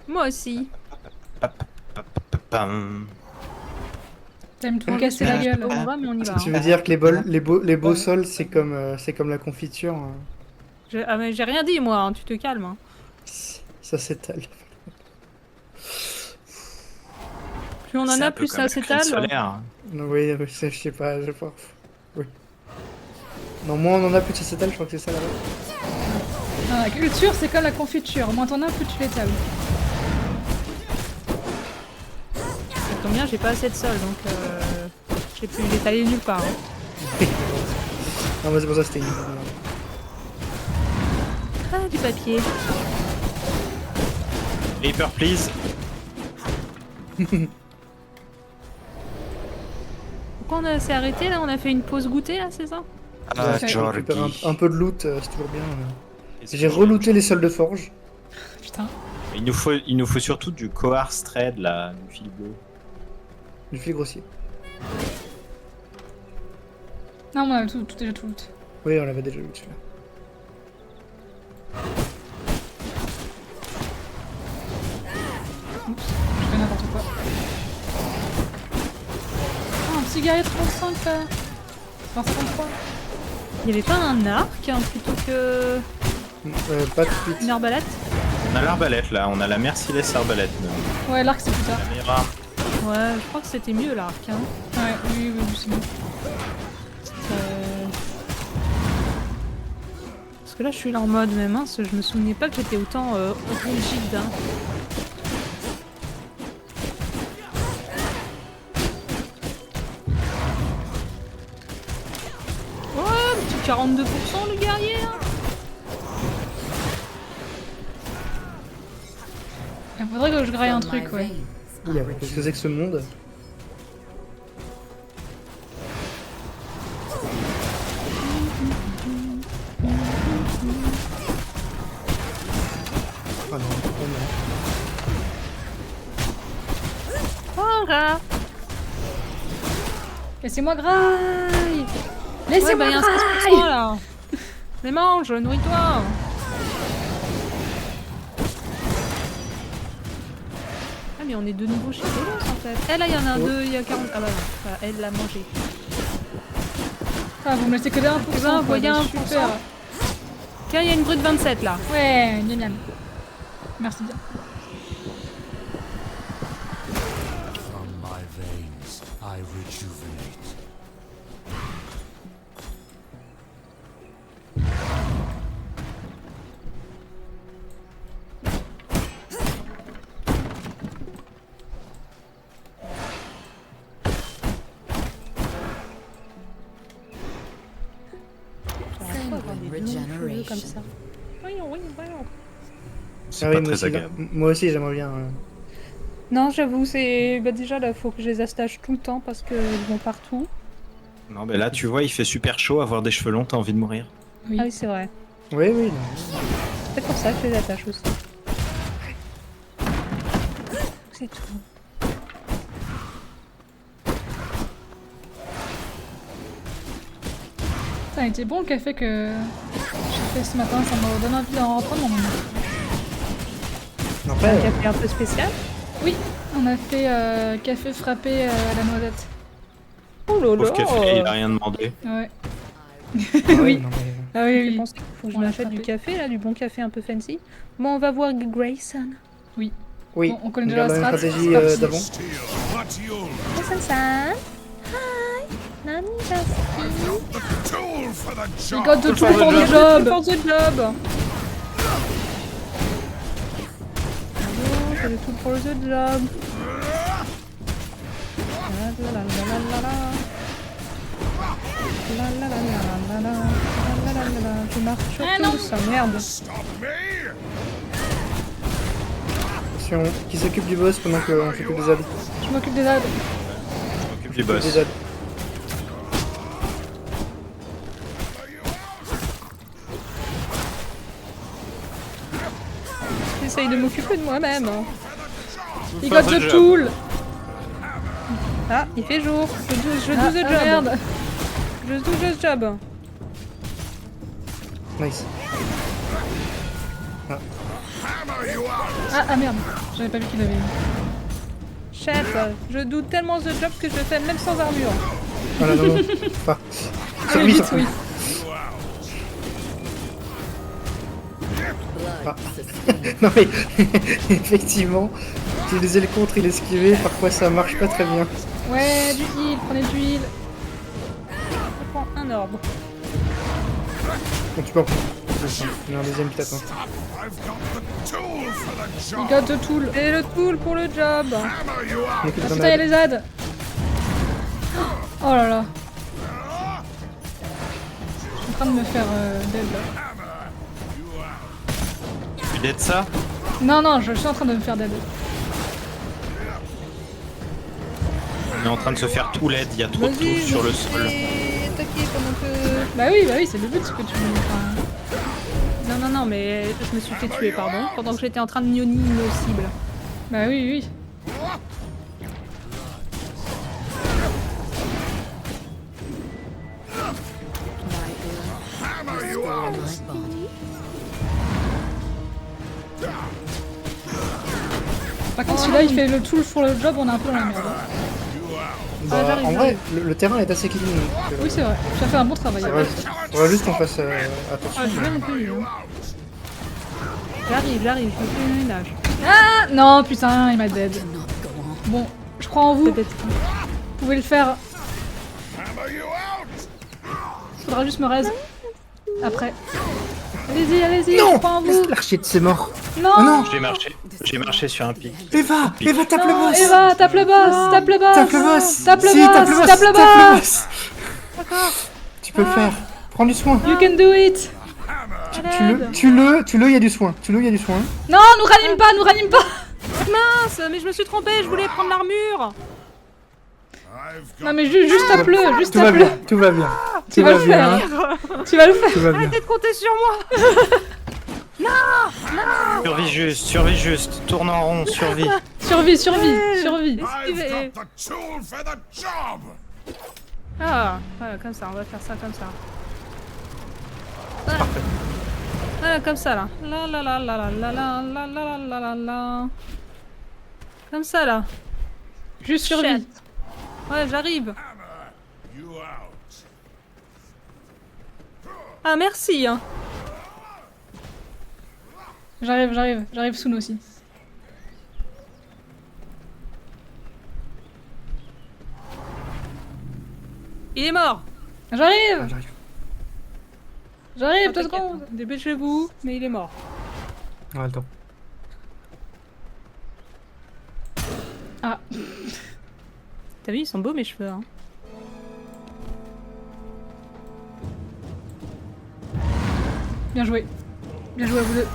Moi aussi. Pam. T'aimes tout casser la gueule. On va, mais on y va. Tu veux dire que les beaux sols, c'est comme la confiture. Hein. Ah, mais j'ai rien dit, moi, hein, tu te calmes. Hein. Ça s'étale. Plus on en a, plus ça s'étale. Oui, je sais pas. Oui. Non, moins on en a, plus ça s'étale, je crois que c'est ça là-bas. Ah, la culture, c'est comme la confiture. Moins t'en as, plus tu l'étales. Ça tombe bien, j'ai pas assez de sol, donc j'ai pu l'étaler nulle part. Hein. Non, mais c'est pour ça que c'était une... Ah, du papier. Paper, please. Pourquoi on s'est arrêté là? On a fait une pause goûter là, c'est ça? Ah, Ouais. récupère un peu de loot, c'est toujours bien. Qu'est-ce J'ai que relooté les sols de forge. Putain. Il nous faut surtout du coarse thread là, du fil bleu. Du fil grossier. Non, on a déjà tout loot. Oui, on l'avait déjà lu celui-là. Oups, je fais n'importe quoi. Oh, un petit guerrier 35 là. Enfin, 53. Il y avait pas un arc hein, plutôt que Pas tout de suite. une arbalète? On a l'arbalète là, on a la merciless arbalète. Même. Ouais, l'arc c'est plus tard. La meilleure arme. Ouais, je crois que c'était mieux l'arc. Hein. Ouais, oui, c'est bon. Parce que là je suis là en mode, mais mince, je me souvenais pas que j'étais autant rigide. Hein. Ouais, petit 42% le guerrier. Hein. Il faudrait que je graille un From my truc, ouais. veins, Qu'est-ce que c'est que ce monde? Ah non, Oh, rat. Laissez-moi graille. Ouais, Laissez-moi bah, y a un graille. 16% là. Mais mange, nourris-toi. Ah mais on est de nouveau chez Bolos en fait. Eh là il y en a un Oh. deux, il y a 40... Ah bah non, voilà, elle l'a mangé. Ah, vous me laissez que des 1%. Eh ben, quoi, voyez bah, 1%. super. Tiens, il y a une brute 27 là. Ouais, génial. Merci bien. From my veins, I rejuvenate. Sanguine regeneration. Comme ça. Voyons, voyons, voyons. C'est Ah pas oui, moi très aussi, agréable. moi aussi, j'aimerais bien. Non, j'avoue, c'est... Bah déjà, là, faut que je les attache tout le temps parce qu'ils vont partout. Non, mais là, tu vois, il fait super chaud. Avoir des cheveux longs, t'as envie de mourir. Oui. Ah oui, c'est vrai. Oui, oui, non. C'est peut-être pour ça que je les attache aussi. C'est tout. Ça a été bon le café que j'ai fait ce matin, ça me donne envie d'en reprendre. Non, Un après, café un peu spécial. Oui, on a fait café frappé à la noisette. Oh là Pauvre là. café, il a rien demandé. Ouais. oui. Non, mais... Ah oui, Je oui. pense qu'il faut que je On l'a m'achète du frappé. café, là, du bon café un peu fancy. Bon, on va voir Grayson. Oui, Bon, on connaît déjà garde la la même strat, stratégie c'est parti. d'avant. Steel, Matul, Grayson-san. Hi. Nani, tool for the We job. got the tool for the for the job. job. For the job. C'est le tout pour the job. La la la la la la. La la la la la la la. La la la la la. Je marche sur Ah tout non. ça, merde. Stop me. Attention, qui s'occupe du boss pendant qu'on s'occupe des habits. Je m'occupe des aides. Occupe du boss. Des aides. J'essaye de m'occuper de moi-même. We got the tool. Ah, il fait jour. Je do Ah, the job. merde. Je do the job. Nice. Hammer you out. Ah merde, j'avais pas vu qu'il avait. Chef, je doute tellement the job que je le fais même sans armure. Voilà, non, non. Enfin, Allez, oui, vite, ça- oui. Blood sustained. Non mais, effectivement, utiliser le contre et l'esquiver, parfois ça marche pas très bien. Ouais, du heal, prenez du heal. Je prends un orbe. Donc tu peux en prendre. Il y en a un deuxième qui t'attend. I've got the tool for the We job. got the tool. Et le tool pour le job. Hammer you out. On occupe Ah ton putain, y'a aide. les aides. Oh là là. Je suis en train de me faire dead là. Tu dead ça? Non, non, je suis en train de me faire dead. On est en train de se faire tout l'aide. Il y a trop de Vas-y, tools sur le sol. Et attaquer pendant que... Bah oui, c'est le but ce que tu veux. Enfin, Non, non, non, mais je me suis fait tuer, pardon. Pendant que j'étais en train de gnoni nos cibles. bah oui. My blood restore my body. Par contre, celui-là, il fait le tool pour le job, on est un peu dans la merde. Bah, j'arrive, en vrai, le terrain est assez clean. Donc, Oui, c'est vrai. Tu as fait un bon travail. faudrait juste qu'on fasse attention. Ah, je vais mon peu mieux. J'arrive, je me fais le ménage. Ah non, putain, il m'a dead. Cannot go on. Bon, je crois en vous. Peut-être. Vous pouvez le faire. Hammer you out. Faudra juste me raise. Après. Allez-y, Non, je crois en vous. l'archite, c'est mort. Non, Oh non, J'ai marché sur un pic. Eva, tape le non, boss. Eva, tape le boss, tape le boss. Tape le boss. Tape le Si, boss, tape le boss, tape le boss. D'accord. Tu peux le faire. Prends du soin. You can do it. Tue-le, il y a du soin. Tue-le, il y a du soin. Non, nous ranime pas. Mince, mais je me suis trompée, je voulais prendre l'armure. I've got Non mais juste tape-le, juste Tout va tape-le. bien, tout va bien. Tu Tout vas va le bien. faire. Tu vas le faire. Tout va bien. Arrêtez de compter sur moi. Survis juste. Tourne en rond, survis. Survie. I've Esquivez. got the tool for the job. Ah, voilà, comme ça, on va faire ça comme ça. parfait. Voilà, comme ça là. La la la la la la la la la la la la. Comme ça là. Juste survie. Shit. Ouais, j'arrive. Hammer you out. Ah, merci. Hein. J'arrive soon aussi. Il est mort. Ah, J'arrive j'arrive. J'arrive, Ah, 2 t'inquiète. secondes. Dépêchez-vous, mais il est mort. Ah, attends. Ah, T'as vu, ils sont beaux mes cheveux. Hein. bien joué. Bien joué à vous deux.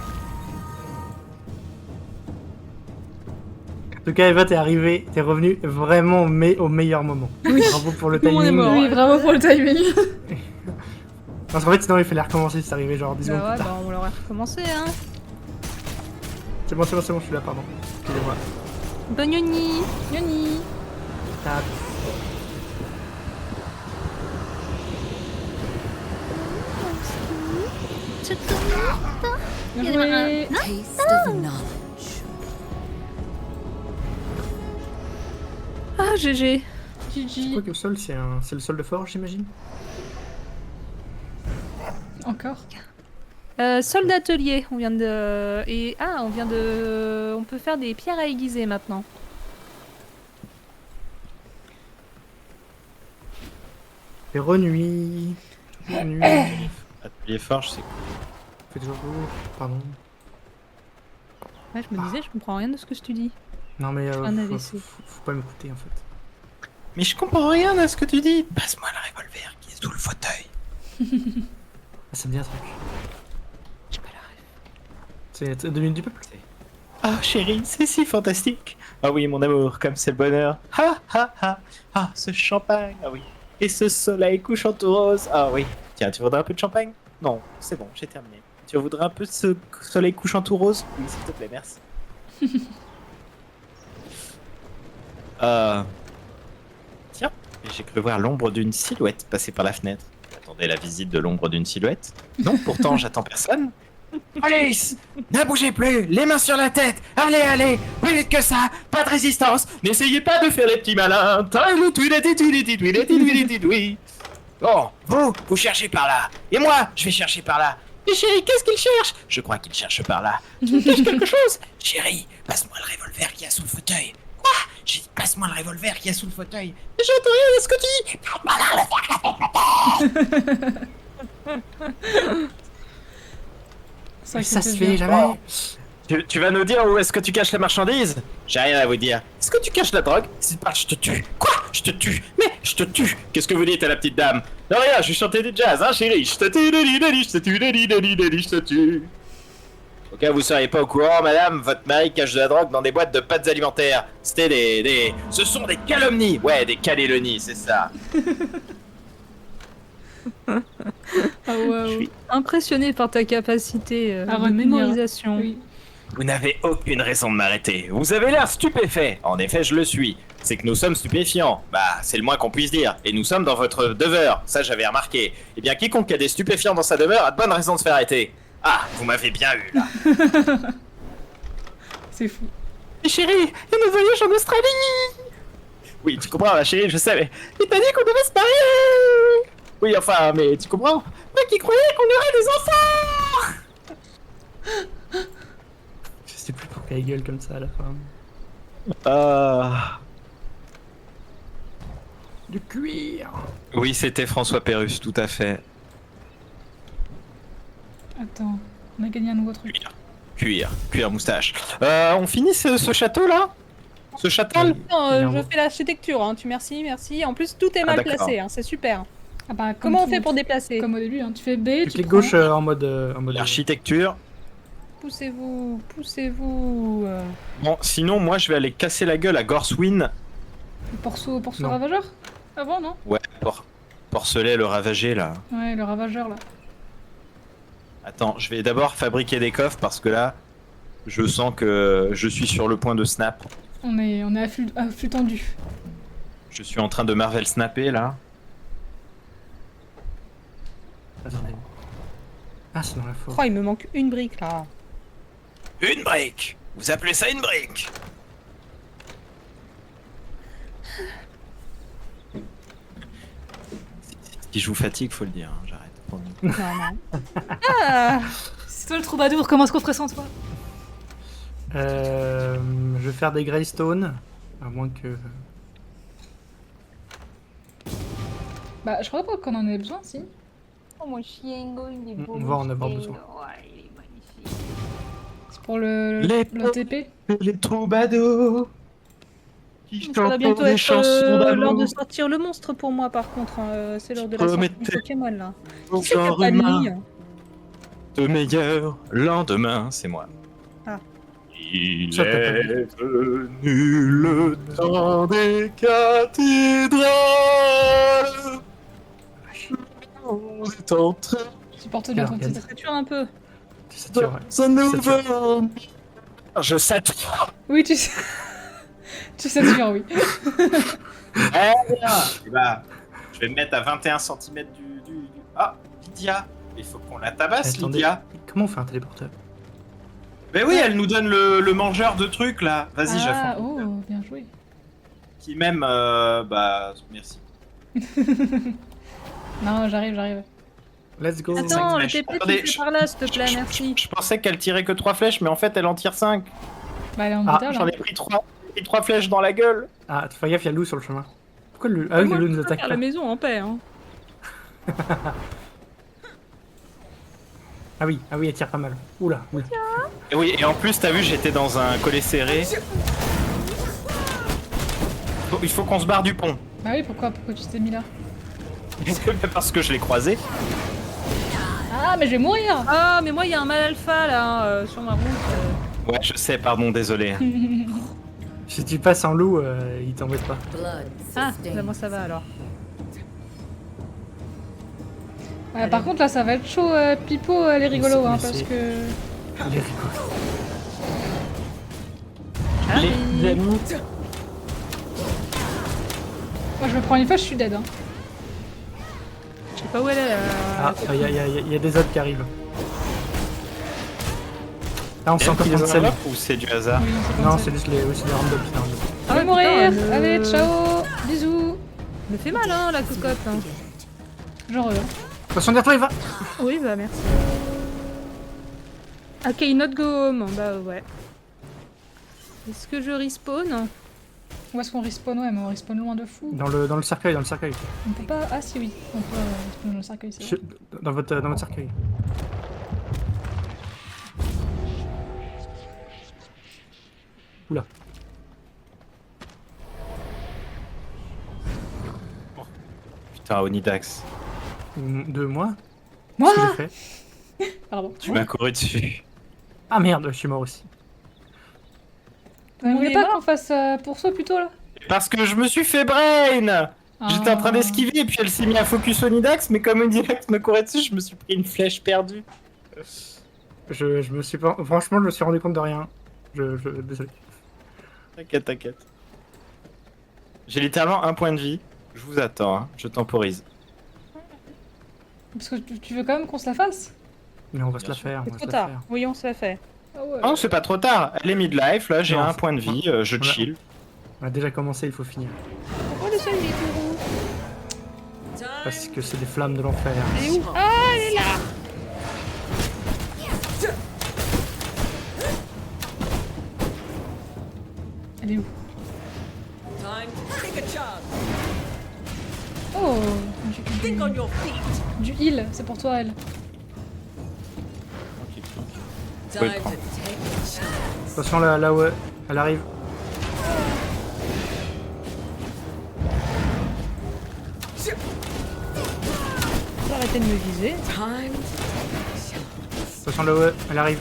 En tout cas, Eva, t'es arrivé, t'es revenu vraiment au meilleur moment. Bravo pour le Tout le monde est timing. mort. Oui, bravo pour le timing. Parce qu'en fait, sinon, il fallait recommencer si t'arrivais genre 10 secondes Bah ouais, plus tard. bah on l'aurait recommencé, hein. C'est bon, je suis là, pardon. Excusez-moi. Bonne nuit. Yoni. Tac. Bien joué. Taste of knowledge. Ah, GG. C'est GG. quoi que le sol? C'est le sol de forge, j'imagine? Encore. Sol d'atelier, on vient de... Et... Ah, on vient de... On peut faire des pierres à aiguiser maintenant. Et renuit. Renuit. Atelier forge, c'est Fait toujours jour. Pardon. Ouais, je me disais, je comprends rien de ce que tu dis. Non, mais Un faut, AVC. faut pas m'écouter en fait. Mais je comprends rien à ce que tu dis. Passe-moi le revolver qui est sous le fauteuil. Ah, ça me dit un truc. J'ai pas la rêve. C'est 2 minutes du peuple. Ah chérie, c'est si fantastique. Ah oui mon amour, comme c'est le bonheur. Ha ha ha. Ah ce champagne, ah oui. Et ce soleil couchant tout rose. Ah oui. Tiens, tu voudrais un peu de champagne? Non, c'est bon, j'ai terminé. Tu voudrais un peu de ce soleil couchant tout rose? Oui, s'il te plaît, merci. Tiens, j'ai cru voir l'ombre d'une silhouette passer par la fenêtre. J'attendais la visite de l'ombre d'une silhouette. Non, pourtant j'attends personne. Alice, ne bougez plus, les mains sur la tête. Allez, allez, plus vite que ça, pas de résistance. N'essayez pas de faire les petits malins. Bon, vous cherchez par là. Et moi, je vais chercher par là. Mais chérie, qu'est-ce qu'il cherche? Je crois qu'il cherche par là. Tu me caches quelque chose? Chérie, passe-moi le revolver qu'il y a sous le fauteuil. Quoi? J'ai dit, passe-moi le revolver qu'il y a sous le fauteuil. Mais j'entends rien de ce que tu dis. C'est vrai que Ça se c'était fait bien. jamais. Tu vas nous dire où est-ce que tu caches la marchandise? J'ai rien à vous dire. Est-ce que tu caches la drogue? Si pas, je te tue. Quoi? Je te tue. Mais je te tue. Qu'est-ce que vous dites à la petite dame? Non rien, je vais chanter du jazz, hein chérie. Je te tue, je te tue, je te tue. Au cas où vous seriez pas au courant, madame, votre mari cache de la drogue dans des boîtes de pâtes alimentaires. C'était des... Ce sont des calomnies. Ouais, des calélonies, c'est ça. Ah waouh. Je suis- Impressionné par ta capacité À de retenir. mémorisation. Oui. Vous n'avez aucune raison de m'arrêter. Vous avez l'air stupéfait. En effet, je le suis. C'est que nous sommes stupéfiants. Bah, c'est le moins qu'on puisse dire. Et nous sommes dans votre demeure. Ça, j'avais remarqué. Eh bien, quiconque a des stupéfiants dans sa demeure a de bonnes raisons de se faire arrêter. Ah, vous m'avez bien eu, là. C'est fou. Mais chérie, il y a nos voyages en Australie. Oui, tu comprends, ma chérie, je savais. Il t'a dit qu'on devait se marier. Oui, enfin, mais tu comprends? Moi qui croyais qu'on aurait des enfants. Je sais plus pourquoi il gueule comme ça à la fin. Ah... Du cuir. Oui, c'était François Pérusse, tout à fait. Attends, on a gagné un nouveau truc. Cuir moustache. On finit ce château là? Ce châtel? Non, Il est en je haut. fais l'architecture, hein. merci. En plus, tout est Ah, mal d'accord. placé, hein. C'est super. Ah bah, comme Comment on tout- fait pour déplacer? Comme au début, hein. Tu fais B, Tu tu cliques prends... gauche en mode. L'architecture. Poussez-vous, poussez-vous. Bon, sinon, moi je vais aller casser la gueule à Gorswin. Porceau Non. ravageur. Avant, non? Ouais, Porcelet le ravagé là. Ouais, le ravageur, là. Attends, je vais d'abord fabriquer des coffres parce que là, je sens que je suis sur le point de snap. On est à flux tendu. Je suis en train de Marvel snapper là. Attendez. Ah, c'est dans la forêt. Oh, il me manque une brique là. Une brique. Vous appelez ça une brique? Si je vous fatigue, faut le dire. Hein, j'arrête. Promis. Non, non. Ah, C'est toi le troubadour, comment est-ce qu'on ferait sans toi? Je vais faire des Greystone. À moins que. Bah, je crois pas qu'on en ait besoin, si. oh, mon chien, il est beau. On va en avoir mon besoin. chien. Ouais, il est magnifique. C'est pour le TP. Les troubadours. Qui Ça va chantent bientôt des être chansons l'heure de d'amour. sortir le monstre pour moi par contre. C'est l'heure de la sortie Promettez. du Pokémon là. Au Qui c'est qui a genre pas de humain. ligne? De meilleur lendemain, c'est moi. Ah. Il Ça, t'as pas est venu le temps des cathédrales. On est entré Supporte bien ton Regarde. titre. Ça sature un peu. C'est sûr, ouais. dans un nouveau. Je sature. Oui, tu sais. Tu sais sûr, oui. Eh bah, je vais me mettre à 21 cm du... Ah, Lydia. Il faut qu'on la tabasse, Attendez. Lydia. Comment on fait un téléporteur? Mais oui, elle nous donne le mangeur de trucs là. Vas-y, Ah, j'affronte. oh, bien joué. Qui même, bah, merci. Non, j'arrive. Let's go. Attends, le flèches. TP Attendez, tu fais par là s'il te plaît, merci. Je pensais qu'elle tirait que 3 flèches, mais en fait, elle en tire 5. Bah, elle est en Ah, métal, J'en hein. ai pris 3. J'ai pris 3 flèches dans la gueule. Ah, fais gaffe, il y a le loup sur le chemin. Pourquoi le loup? Ah oui, Moi, le loup je nous peux attaque faire pas. la maison en paix. Hein. Ah oui, elle tire pas mal. Oula, oui. Et oui, et en plus, t'as vu, j'étais dans un collet serré. Il faut qu'on se barre du pont. Bah oui, pourquoi tu t'es mis là? Parce que je l'ai croisé. Ah, mais je vais mourir. Ah, mais moi il y a un mal alpha là sur ma route. Ouais, je sais, pardon, désolé. Si tu passes en loup, il t'embête pas. Blood Ah, sustains. bah, moi ça va alors. Ouais, par contre, là, ça va être chaud. Pipo, elle est rigolo, Mais hein, c'est- parce que... Il est rigolo. Les amis. Moi, je me prends une fois, je suis dead. Hein. Je sais pas où elle est. Ah, il y a des autres qui arrivent. Là, on sent encore des prendre celle. ou c'est du hasard? Oui, c'est Non, comme c'est ça. juste les random. c'est les random. Je vais ouais, mourir. putain, Allez, ciao. Bisous. Me fait mal hein la cocotte. Hein. Genre, Attention derrière toi, il va. Oui, bah merci. Ok, not go home. Bah ouais. Est-ce que je respawn? où est-ce qu'on respawn? Ouais, mais on respawn loin de fou. Dans le cercueil, On peut pas... Ah, si, oui. On peut respawn dans le cercueil, c'est vrai. Dans votre cercueil. Oula. Putain, Onidax. De moi? Moi Qu'est-ce que j'ai fait? Pardon. Tu m'as couru dessus. Ah merde, je suis mort aussi. Vous voulez est pas mort qu'on fasse pour ça plutôt, là? Parce que je me suis fait brain. J'étais en train d'esquiver et puis elle s'est mis à focus Onidax, mais comme Onidax me courait dessus, je me suis pris une flèche perdue. Je me suis pas... Franchement, je me suis rendu compte de rien. Désolé. T'inquiète, t'inquiète. J'ai littéralement un point de vie. Je vous attends, hein. Je temporise. Parce que tu veux quand même qu'on se la fasse? Mais on va se Bien la sûr. faire, on C'est va trop se la tard. faire. Oui, on se l'a fait. Ah ouais. Non, c'est pas trop tard. Elle est midlife, là, j'ai Non, un c'est- point de vie, je Voilà. chill. On a déjà commencé, il faut finir. Pourquoi le sol il est tout roux? Parce que c'est des flammes de l'enfer. Elle est où? Ah, elle est là! Elle est où? Oh, du heal, c'est pour toi, elle. Time to take a chance. Attention là où elle arrive. Faut arrêter de me viser. Time to take a chance. Attention là où elle arrive.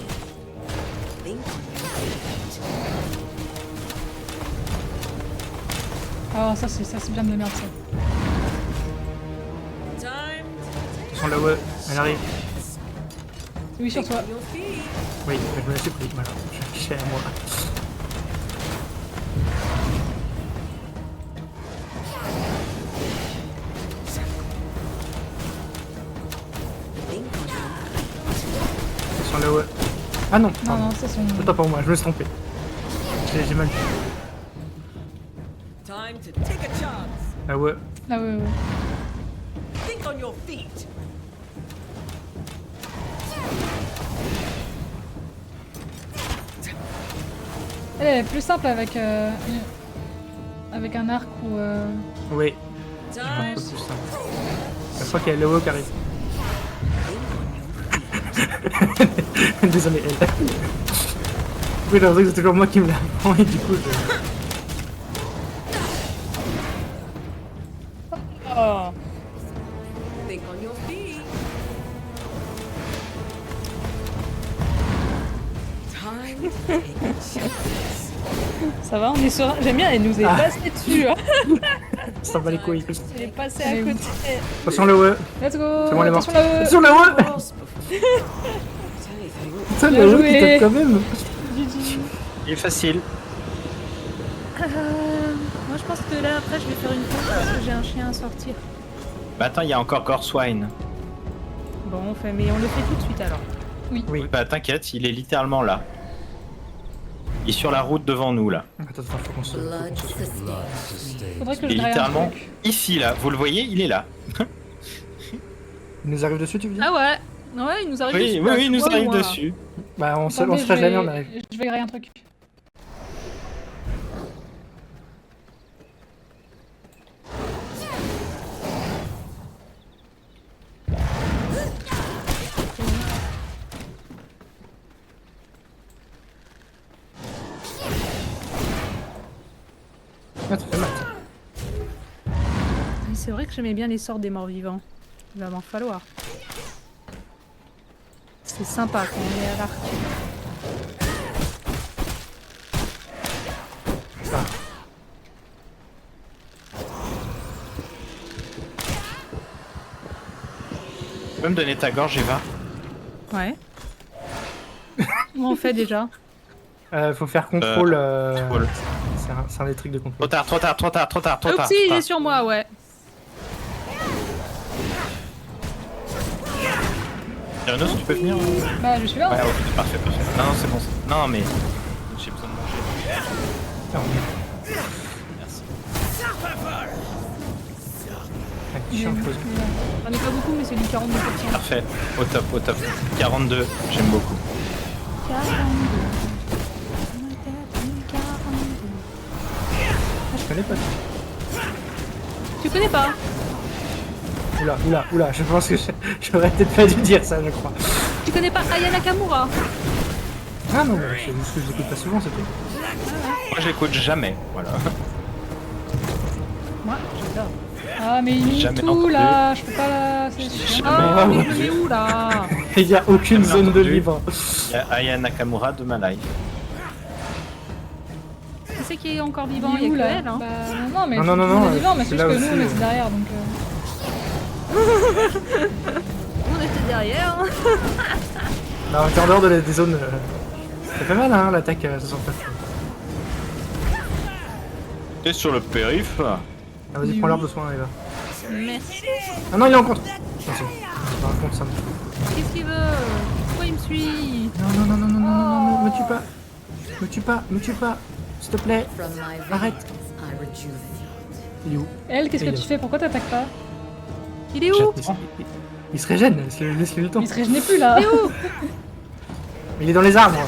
Think on your feet. Ah, ça c'est bien de la merde, ça. Time Attention là où elle arrive. Oui, sur toi. on your feet. Oui, je me la suis pris. Voilà, je suis à moi. Think on your feet. Ah non, Non, pardon. non, c'est son. Autant pour moi, je me suis trompé. J'ai mal vu. Time to take a chance. Ah ouais. Ah ouais, ouais. Think on your feet. Elle est plus simple avec, avec un arc ou. Oui, Time un peu plus simple. La fois qu'il y a le haut qui arrive. Désolé, elle. Oui, j'ai l'impression que c'est toujours moi qui me la prends et du coup je... Oh. think on your feet. Time to take a chance. Ça va, on est serein. J'aime bien, elle nous est passée dessus. Hein. Ça va les couilles. Elle est passée à Elle est où côté. Attention le haut. Let's go! C'est bon, elle est morte. Attention là-haut! Attention le haut. Pause before. Anything. Putain, Bien le haut qui joué. tape quand même. Il est facile. Moi, je pense que là, après, je vais faire une pause parce que j'ai un chien à sortir. Bah attends, il y a encore Gorswine. Bon, mais on le fait tout de suite alors. Oui. Bah t'inquiète, il est littéralement là. Il est sur la route devant nous là. Attends, faut qu'on se... Blood sustained. Faudrait que Il je est graille un littéralement truc. ici là. Vous le voyez, il est là. Il nous arrive dessus, tu veux dire? Ah ouais. Ouais, il nous arrive Oui, dessus, oui, là, oui, il nous tu vois, arrive moi. dessus. Bah on se Attendez, fera je jamais, vais- on arrive. Je vais grailler un truc. Ah, ça fait mal. Mais c'est vrai que j'aimais bien les sorts des morts vivants. Il va m'en falloir. C'est sympa quand on est à l'arc. Tu peux me donner ta gorge, Eva? Ouais. Comment on fait déjà? Faut faire contrôle. contrôle. C'est un des trucs de Trop contrôle. tard, trop tard, trop tard, trop tard, trop tard. Oupsie, il trop est tard. sur moi, ouais. Tyrannos, tu peux venir? Bah, je suis là. Ouais, ok, parfait, parfait. Non, non, c'est bon. Non, mais j'ai besoin de manger. Ah, Merci. chiant, pause. J'en ai pas beaucoup, mais c'est du 42%. Parfait, au top, au top. 42, j'aime beaucoup. 42. Je connais pas. Tu connais pas? Oula, oula, oula, je pense que j'aurais peut-être pas dû dire ça, je crois. Tu connais pas Aya Nakamura? Ah non, mais c'est juste que je l'écoute pas souvent, c'est tout. Moi, j'écoute jamais, voilà. Moi, j'adore. Ah, mais il Jamais est tout entendu. là, je peux pas là. C'est chiant. Ah, Jamais mais entendu. il est où là? Il y a aucune Jamais zone de entendu. libre. Il y a Aya Nakamura de ma life. Qui c'est qui est encore vivant? Il Il est y où a que là elle, hein. Bah, non, mais Non, tout non, le non, monde non, est vivant, mais c'est c'est là juste que nous on aussi, était derrière donc. On était derrière. Non, t'es en dehors des zones. Ça fait mal, hein, l'attaque 69. T'es sur le périph'. Ah, vas-y, prends l'heure de soin, Eva. Merci. Ah non, il est en contre. Attention, je raconte ça. Qu'est-ce qu'il veut? Pourquoi il me suit? Non, non, non, non, non, non, non, me tue pas. Me tue pas, me tue pas. S'il te plaît. From my Arrête. veins, I rejuvenate. Il est où? Elle, qu'est-ce que Il tu est- fais? Pourquoi t'attaques pas? Il est où? Il se régène, laisse-lui le temps. Il se régénait plus là. Il est où? Il est dans les arbres.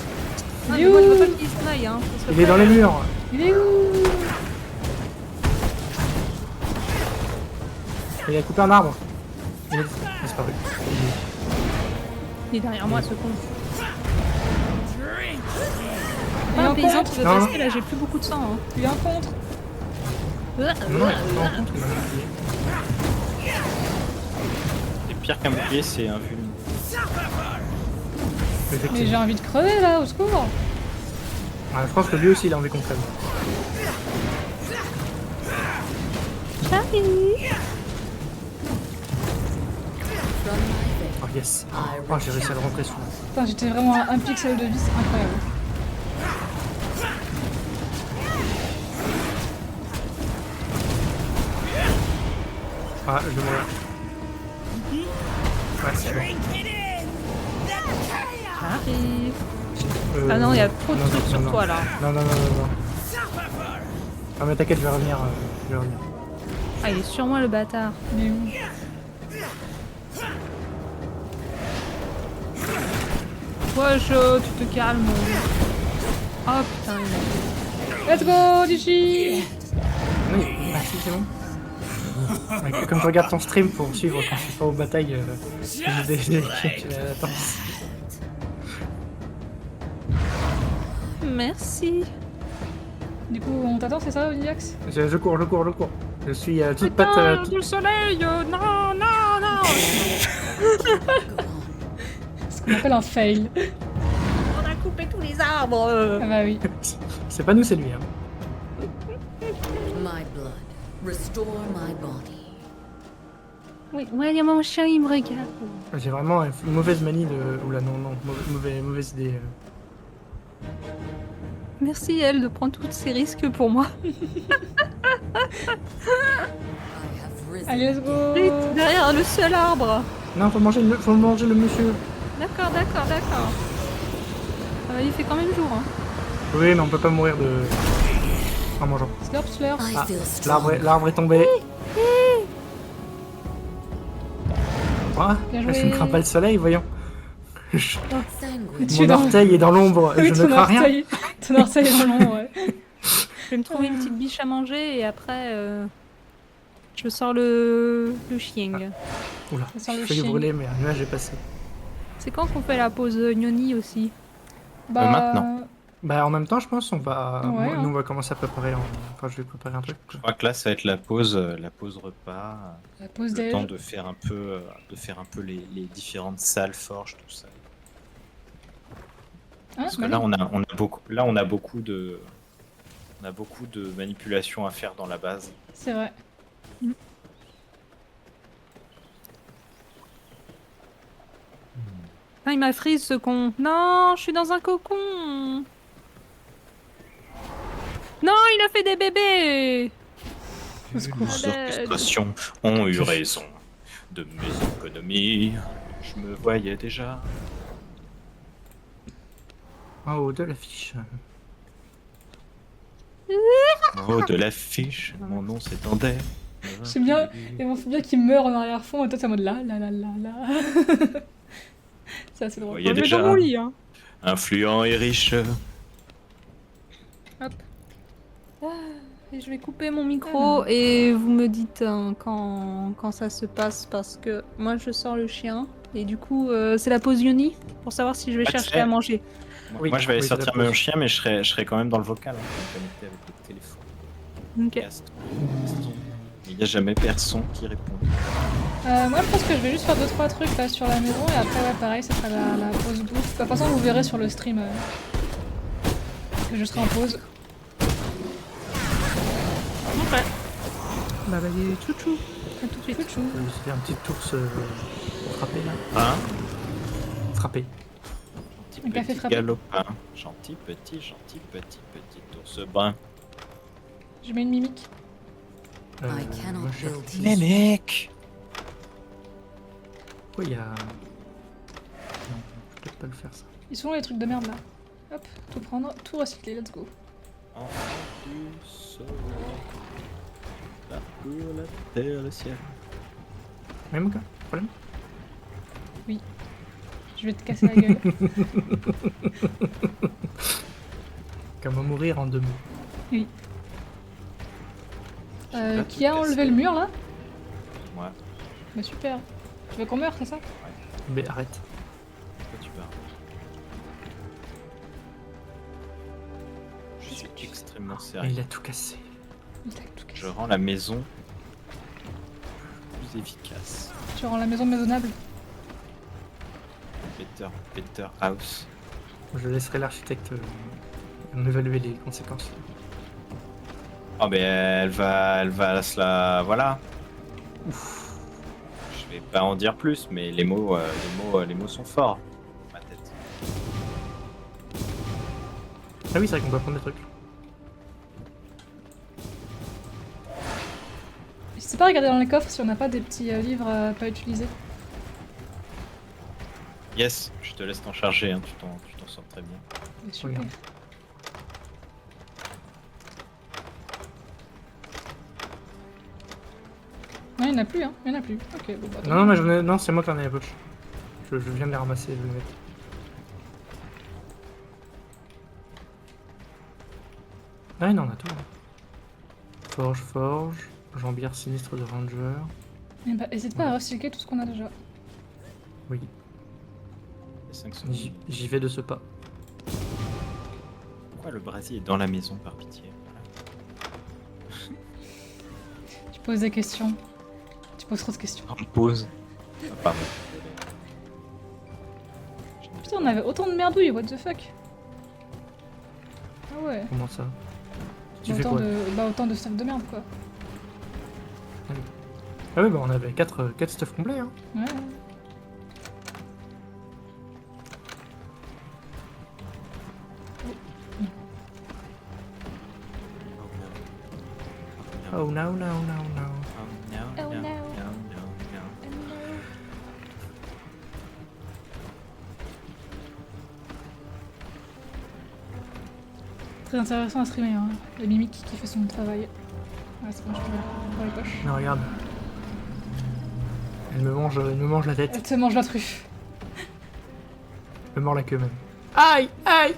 Ah, Il est mais moi je où? veux pas qu'il s'en aille, hein. parce que Il est dans les murs. Il est où? Il a coupé un arbre. Il est disparu. Il est derrière moi, ce con. Il est Ah, en paysan, contre. tu veux Non, passer là, j'ai plus beaucoup de sang. Hein. Il est en contre. Non, non, il est pas en contre, il m'a oublié. Et pire qu'un bouclier, c'est un vulne. Mais Effectivement. j'ai envie de crever là, au secours. Ah, je pense que lui aussi il a envie qu'on crève. From my veins, Oh yes. I Oh, j'ai réussi à le rentrer sous. Putain, j'étais vraiment à un pixel de vie, c'est incroyable. Ah, je vais mourir. Ouais, c'est bon. J'arrive. Ah non, il y a trop de non, trucs non, sur non. toi là. Non, non, non, non, non. Ah mais t'inquiète, je vais revenir. Je vais revenir. Ah, il est sur moi le bâtard. Mais où? Wesh, tu te calmes. Oh putain, il a... Let's go, Digi! Oui, ah si, c'est bon. Ouais, comme je regarde ton stream pour suivre quand je suis pas aux batailles, j'ai la latence. Merci. Du coup, on t'attend, c'est ça, Oniax? Je cours. Je suis toute patte. Putain, du soleil, non, non, non. Ce qu'on appelle un fail. On a coupé tous les arbres. Ah bah oui. C'est pas nous, c'est lui. Hein. My blood. Restore my body. Oui, ouais, il y a mon chien, il me regarde. J'ai vraiment une mauvaise manie de. Oula, non, mauvaise idée. Merci, elle, de prendre tous ces risques pour moi. I have risen. Allez, let's go! Vite, derrière le seul arbre. Non, faut manger le monsieur. D'accord. Il fait quand même jour. Hein. Oui, mais on peut pas mourir en mangeant. Slurp, slurp. I Ah, feel strong. l'arbre est tombé. Quoi? Bien Je ne joué. crains pas le soleil, voyons. Sandwich. Tu es Mon dans- orteil est dans l'ombre, Oui, je ne crains rien. Ton orteil est dans l'ombre, ouais. Je vais me trouver une petite biche à manger et après, je sors le chien. Oula, Ça sent j'ai le failli chien. brûler, mais un nuage est passé. C'est quand qu'on fait la pause gnoni aussi? Bah, maintenant. Bah, en même temps, je pense, on va. Ouais, moi, hein. nous, on va commencer à préparer. Enfin, je vais préparer un truc. Je crois que là, ça va être la pause repas. La pause Le déj. temps de faire un peu, les différentes salles, forges, tout ça. Ah, Parce que bah là, non. on a beaucoup de manipulations à faire dans la base. C'est vrai. Ah, il m'a freeze ce con. Non, je suis dans un cocon. Non, il a fait des bébés. Au secours. Les orchestrations ont eu raison de mes économies. Je me voyais déjà. En haut de l'affiche. En haut de l'affiche, mon nom s'étendait. J'aime bien, et on fait bien qu'il meurt en arrière-fond, et toi t'es en mode là. C'est assez drôle. Il y a Je vais déjà dans mon lit, hein. influent et riche. Et je vais couper mon micro et vous me dites hein, quand ça se passe parce que moi je sors le chien et du coup c'est la pause Yoni pour savoir si je vais Ah, tu chercher sais. à manger. Oui, Moi, je vais aller oui, c'est la sortir pause. mon chien, mais je serai quand même dans le vocal, hein, connecté avec le téléphone. Ok. Cast. Il n'y a jamais personne qui répond. Moi je pense que je vais juste faire 2-3 trucs là sur la maison, et après ouais pareil, ça sera la pause bouffe. Bah, de toute façon vous verrez sur le stream que je serai en pause. Ok. Bah vas-y, chouchou. À tout de suite. Chouchou. Je vais faire un petit ours pour frapper là. Hein? Frapper. Gentil Un café petit frappé. galopin. Gentil petit ours brun. Je mets une mimique. I cannot moi, je- build Mais mec! Pourquoi il y a. Non, je peux peut-être pas le faire ça. Ils sont où les trucs de merde là? Hop, tout prendre, tout recycler, let's go. Enfant du soleil. La cour, la terre, le ciel. Même quoi? Problème? Je vais te casser la gueule. Comment mourir en 2 mots. Qui a enlevé le mur là? Moi, Bah super. Tu veux qu'on meure, c'est ça? Mais arrête. toi tu pars. Je suis extrêmement Et sérieux. il a tout cassé. Il t'a tout cassé. Je rends la maison plus efficace. Tu rends la maison maisonnable. Better house. Je laisserai l'architecte en évaluer les conséquences. Oh mais elle va se la... Voilà. Je vais pas en dire plus, mais les mots sont forts. Ma tête. Ah oui, c'est vrai qu'on peut prendre des trucs. N'hésitez pas à regarder dans les coffres si on n'a pas des petits livres pas utilisés. Yes, je te laisse t'en charger, hein, tu t'en sors très bien. Et super. Regarde. Non, il n'y en a plus, hein. Il n'y en a plus. Ok, bon bah. Non, mais non, c'est moi qui en ai la poche. Je viens de les ramasser, je vais les mettre. Ah, il en a tout. Hein. Forge, jambière sinistre de ranger. Eh bah, hésite pas à recycler tout ce qu'on a déjà. Oui, 5 secondes. j'y vais de ce pas. Pourquoi le brasier est dans la maison, par pitié? Tu poses des questions. Tu poses trop de questions. On me pose. Ah, pardon. Putain, on avait autant de merdouilles, what the fuck? Ah ouais. Comment ça? Tu fais Autant quoi? autant de stuff de merde quoi. Ah oui, bah on avait 4 stuff complets. Hein. Ouais. Oh no, no, no, no. Oh no. Très intéressant à streamer, hein. La mimique qui fait son travail. Ouais, c'est bon, je peux pour les poches. Non, regarde. Elle me mange la tête. Elle te mange la truffe. Elle me mord la queue même. Aïe, aïe.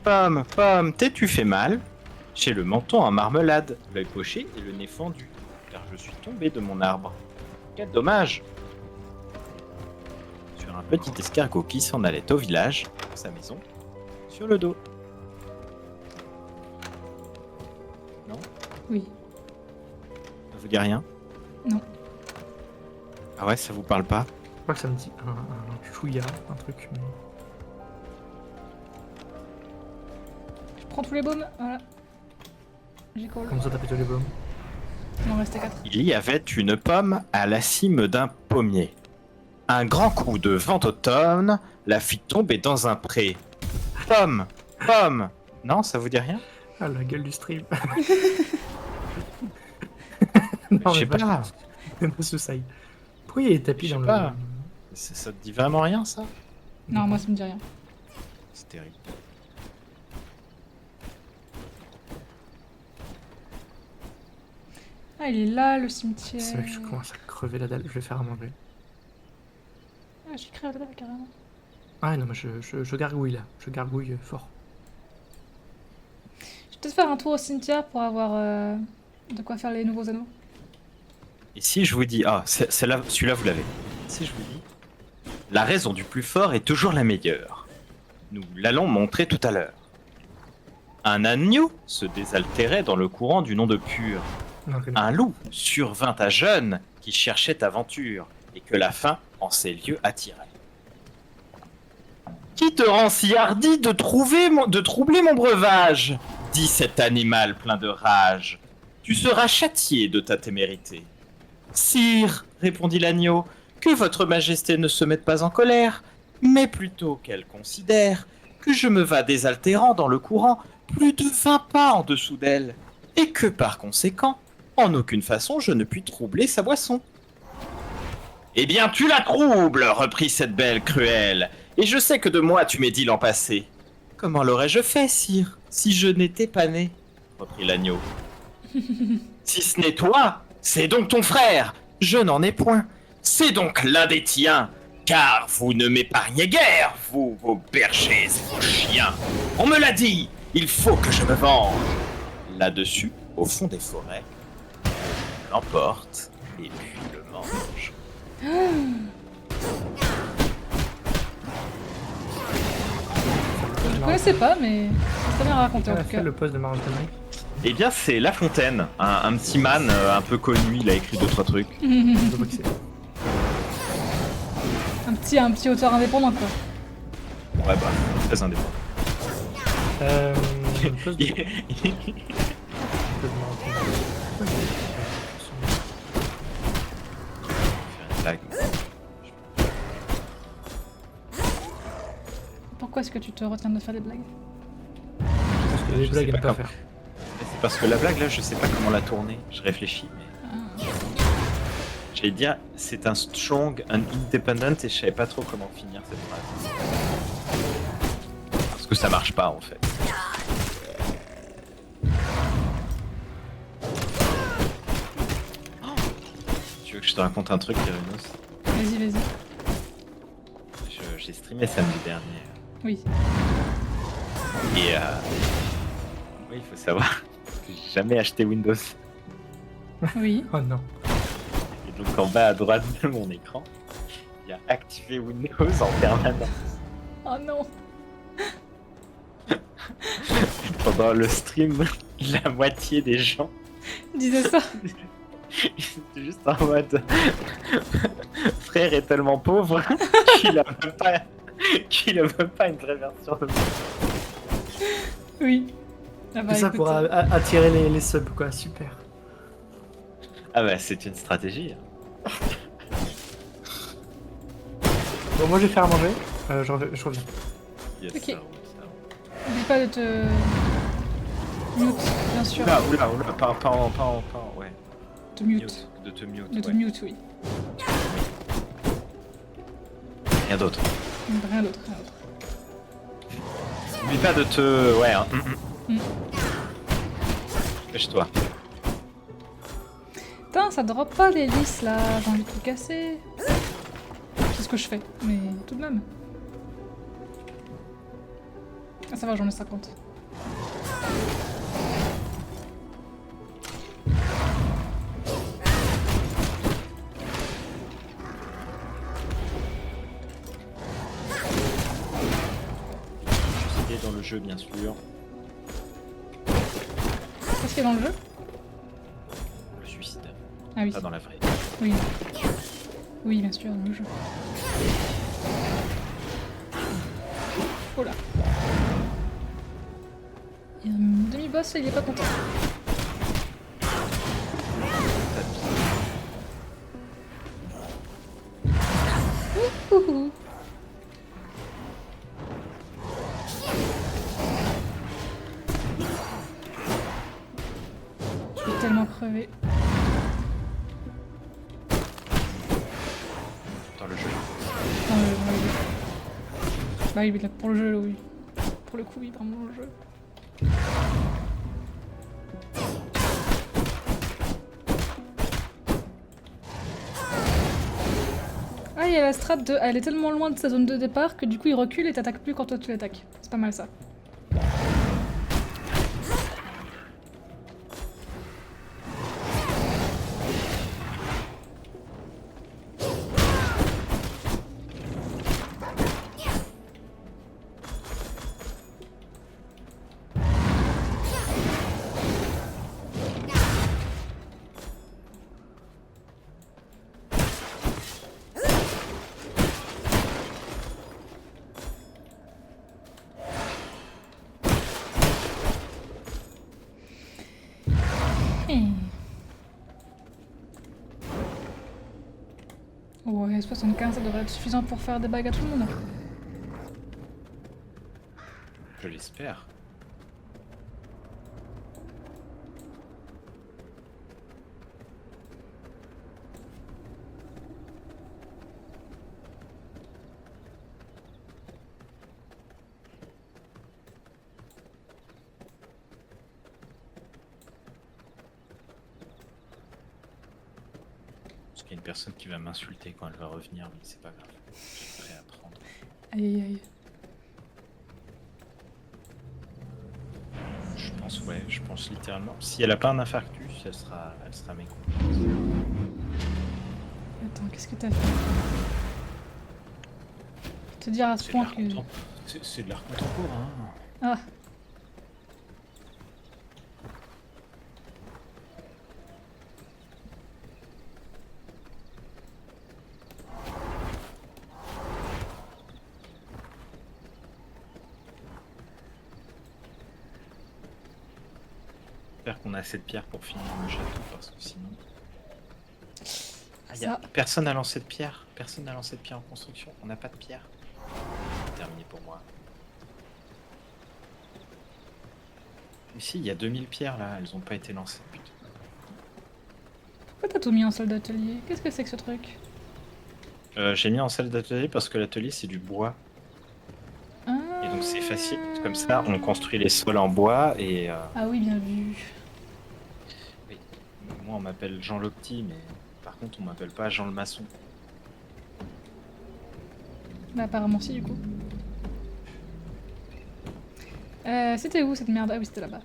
Pomme, t'es-tu fait mal? J'ai le menton en marmelade, l'œil poché et le nez fendu, car je suis tombé de mon arbre. Quel dommage! Sur un petit escargot qui s'en allait au village, dans sa maison, sur le dos. Oui. Ça vous dit rien? Non. Ah ouais, ça vous parle pas? Je crois que ça me dit un chouïa, un truc. Mais... Je prends tous les baumes, voilà. J'ai call. Comment ça t'as pété les bombes? Il en restait 4. Il y avait une pomme à la cime d'un pommier. Un grand coup de vent d'automne la fit tomber dans un pré. Pomme! Non, ça vous dit rien? Ah, la gueule du stream. Je sais pas. Même pas ce side. Pourquoi il y a des tapis Je dans sais le... pas. Ça te dit vraiment rien, ça? Non, moi ça me dit rien. C'est terrible. Ah, il est là, le cimetière. C'est vrai que je commence à crever la dalle, je vais faire à manger. Ah, j'ai créé là carrément. Ah non, mais je gargouille là, je gargouille fort. Je vais peut-être faire un tour au cimetière pour avoir de quoi faire les nouveaux anneaux. Et si je vous dis... Ah, celui-là, vous l'avez. Si je vous dis... La raison du plus fort est toujours la meilleure. Nous l'allons montrer tout à l'heure. Un agneau se désaltérait dans le courant du nom de Pur. Non, je connais Un loup survint à jeune qui cherchait aventure et que la faim en ces lieux attirait. Qui te rend si hardi de troubler mon breuvage? Dit cet animal plein de rage. Tu seras châtié de ta témérité. Sire, répondit l'agneau, que votre majesté ne se mette pas en colère, mais plutôt qu'elle considère que je me vas désaltérant dans le courant plus de 20 pas en dessous d'elle, et que par conséquent, en aucune façon je ne puis troubler sa boisson. Eh bien tu la troubles, reprit cette belle cruelle, et je sais que de moi tu m'es dit l'an passé. Comment l'aurais-je fait, sire, si je n'étais pas né? Reprit l'agneau. Si ce n'est toi, c'est donc ton frère. Je n'en ai point. C'est donc l'un des tiens. Car vous ne m'épargnez guère, vous, vos bergers et vos chiens. On me l'a dit, il faut que je me venge. Là-dessus, au fond des forêts, on l'emporte et puis le mange. Je connaissais pas, mais c'est très bien raconté en pas. tout Fait cas. le poste de Martin Mike. Eh bien, c'est La Fontaine, un petit man un peu connu, il a écrit 2-3 trucs. Je vois que c'est- un petit auteur indépendant quoi. Ouais, bah, très indépendant. le poste de... Martin Mike. Blague. Pourquoi est-ce que tu te retiens de faire des blagues? Parce que les Je blagues sais à ne pas pas quand- faire. C'est parce que la blague là, je sais pas comment la tourner. Je réfléchis, mais. J'allais dire, c'est un strong, un independent, et je savais pas trop comment finir cette phrase. que ça marche pas en fait. Tu veux que je te raconte un truc, Kyrinos? Vas-y. J'ai streamé samedi dernier. Oui. Et oui, il faut savoir que j'ai jamais acheté Windows. Oui. Oh non. Et donc en bas à droite de mon écran, il y a activer Windows en permanence. Oh non. Pendant le stream, la moitié des gens Disais ça. étaient juste en mode frère est tellement pauvre qu'il a même pas une vraie version de Oui. Ah bah, Tout ça écoute, pour attirer les subs, quoi, super. Ah bah c'est une stratégie. Bon, moi je vais faire à manger, je reviens. Yes, Ok. ça roule, ça roule. N'oublie pas de te... Mute, bien sûr. Oula, pas en, ouais. De mute. De te mute, De te ouais. mute, oui. Rien d'autre. Rien d'autre. N'oublie pas de te... Ouais, hein. Mm. Dépêche-toi. Putain, ça drop pas les lys là, j'ai envie de tout casser. C'est ce que je fais, mais tout de même. Ah ça va, j'en ai 50. Il est dans le jeu, bien sûr. Qu'est-ce qu'il y a dans le jeu? Le suicide. Ah oui. Pas dans la vraie. Oui. Oui, bien sûr, dans le jeu. Oh là. Il y a un demi-boss, il est pas content. Ouhou. Je suis tellement crevée. Dans le jeu. Dans le jeu. Bah oui, mais pour le jeu, oui. Pour le coup, oui, vraiment le jeu. Ah, il y a la strat de... Elle est tellement loin de sa zone de départ que du coup il recule et t'attaques plus quand toi tu l'attaques. C'est pas mal ça. Ouais, 75 ça devrait être suffisant pour faire des bagues à tout le monde. Je l'espère. Parce qu'il y a une personne qui va m'insulter quand elle va revenir, mais c'est pas grave. Je suis prêt à prendre. Aïe aïe aïe. Je pense littéralement. Si elle a pas un infarctus, elle sera mécontente. Attends, qu'est-ce que t'as fait? Te dire à ce point que... C'est de l'art contemporain. Ah. J'espère qu'on a assez de pierres pour finir le château parce que sinon. Ah, Ça. Personne n'a lancé de pierre. Personne n'a lancé de pierre en construction. On n'a pas de pierre. C'est terminé pour moi. Ici, il y a 2000 pierres là. Elles ont pas été lancées. Putain. Pourquoi t'as tout mis en salle d'atelier? Qu'est-ce que c'est que ce truc? J'ai mis en salle d'atelier parce que l'atelier c'est du bois. Ah. Et donc Donc c'est facile. Comme ça, on construit les sols en bois et... Ah oui, bien vu. oui. Moi, on m'appelle Jean l'Opti, mais par contre, on m'appelle pas Jean le Maçon. Bah apparemment si du coup. C'était où cette merde? Ah oui, c'était là-bas.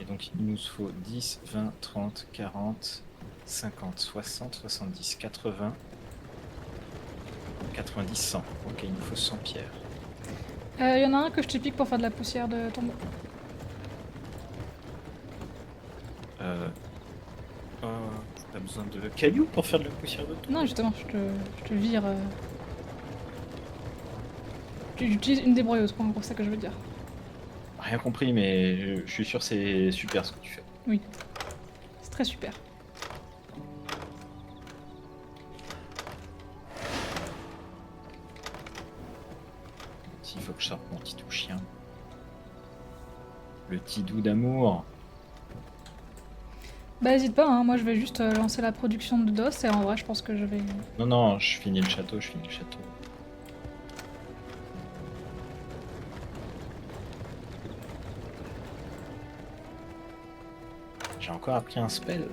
Et donc, il nous faut 10, 20, 30, 40, 50, 60, 70, 80, 90, 100. Ok, il nous faut 100 pierres. Y en a un que je te pique pour faire de la poussière de tombeau. Oh, t'as besoin de cailloux pour faire de la poussière de tombeau? Non, justement, je te vire. J'utilise une débrouilleuse, quoi, en gros, c'est ça que je veux dire. Rien compris, mais je suis sûr que c'est super ce que tu fais. Oui. C'est très super. S'il faut que je sorte mon petit tout chien. Le petit doux d'amour. Bah hésite pas, hein, moi je vais juste lancer la production de DOS et en vrai je pense que je vais... Non, non, je finis le château, je finis le château. J'ai encore appris un spell.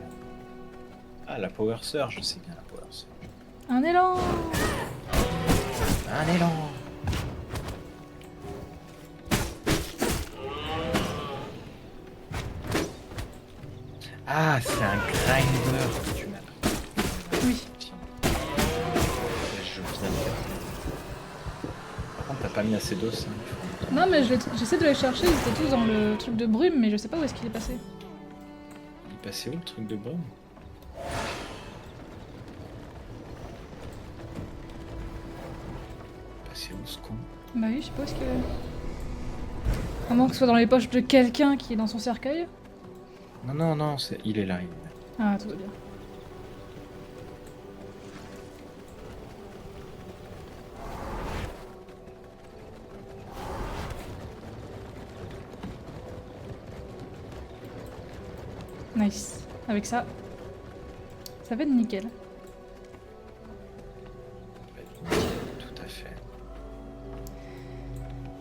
Ah, la Power Surge, je sais bien la Power Surge. Un élan! Un élan! Ah, c'est un grinder que tu m'as pris. Oui. Tiens. Je viens de capter. Par contre, t'as pas mis assez d'os. Hein. Non mais j'essaie de les chercher, ils étaient tous dans le truc de brume mais je sais pas où est-ce qu'il est passé. Il est passé où le truc de brume? Passé où ce con? Bah oui, je sais pas où est-ce qu'il est. À moins que ce soit dans les poches de quelqu'un qui est dans son cercueil. Non, non, non, il est là, il est là. Ah, tout va bien. Nice. Avec ça, ça va être nickel. Tout à fait.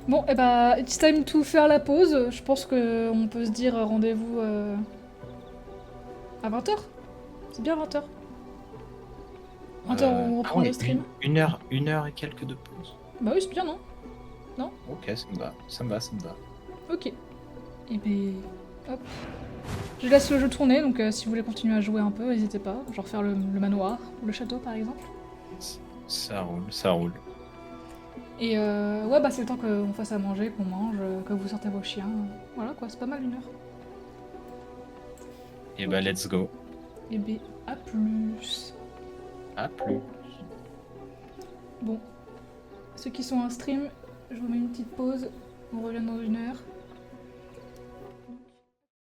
Bon, et bah, it's time to faire la pause. Je pense qu'on peut se dire rendez-vous à 20h. C'est bien 20h. 20h, on reprend le stream. Une heure et quelques de pause. Bah oui, c'est bien, non? Ok, ça me va, ça me va, ça me va. Ok. Et ben, hop. Je laisse le jeu tourner, donc si vous voulez continuer à jouer un peu, n'hésitez pas. Genre faire le manoir, ou le château par exemple. Ça roule, ça roule. Et ouais, bah c'est le temps qu'on fasse à manger, qu'on mange, que vous sortez vos chiens. Voilà quoi, c'est pas mal 1 heure. Et bah, let's go. Et ben, à plus. À plus. Bon. Ceux qui sont en stream, je vous mets une petite pause. On revient dans 1 heure.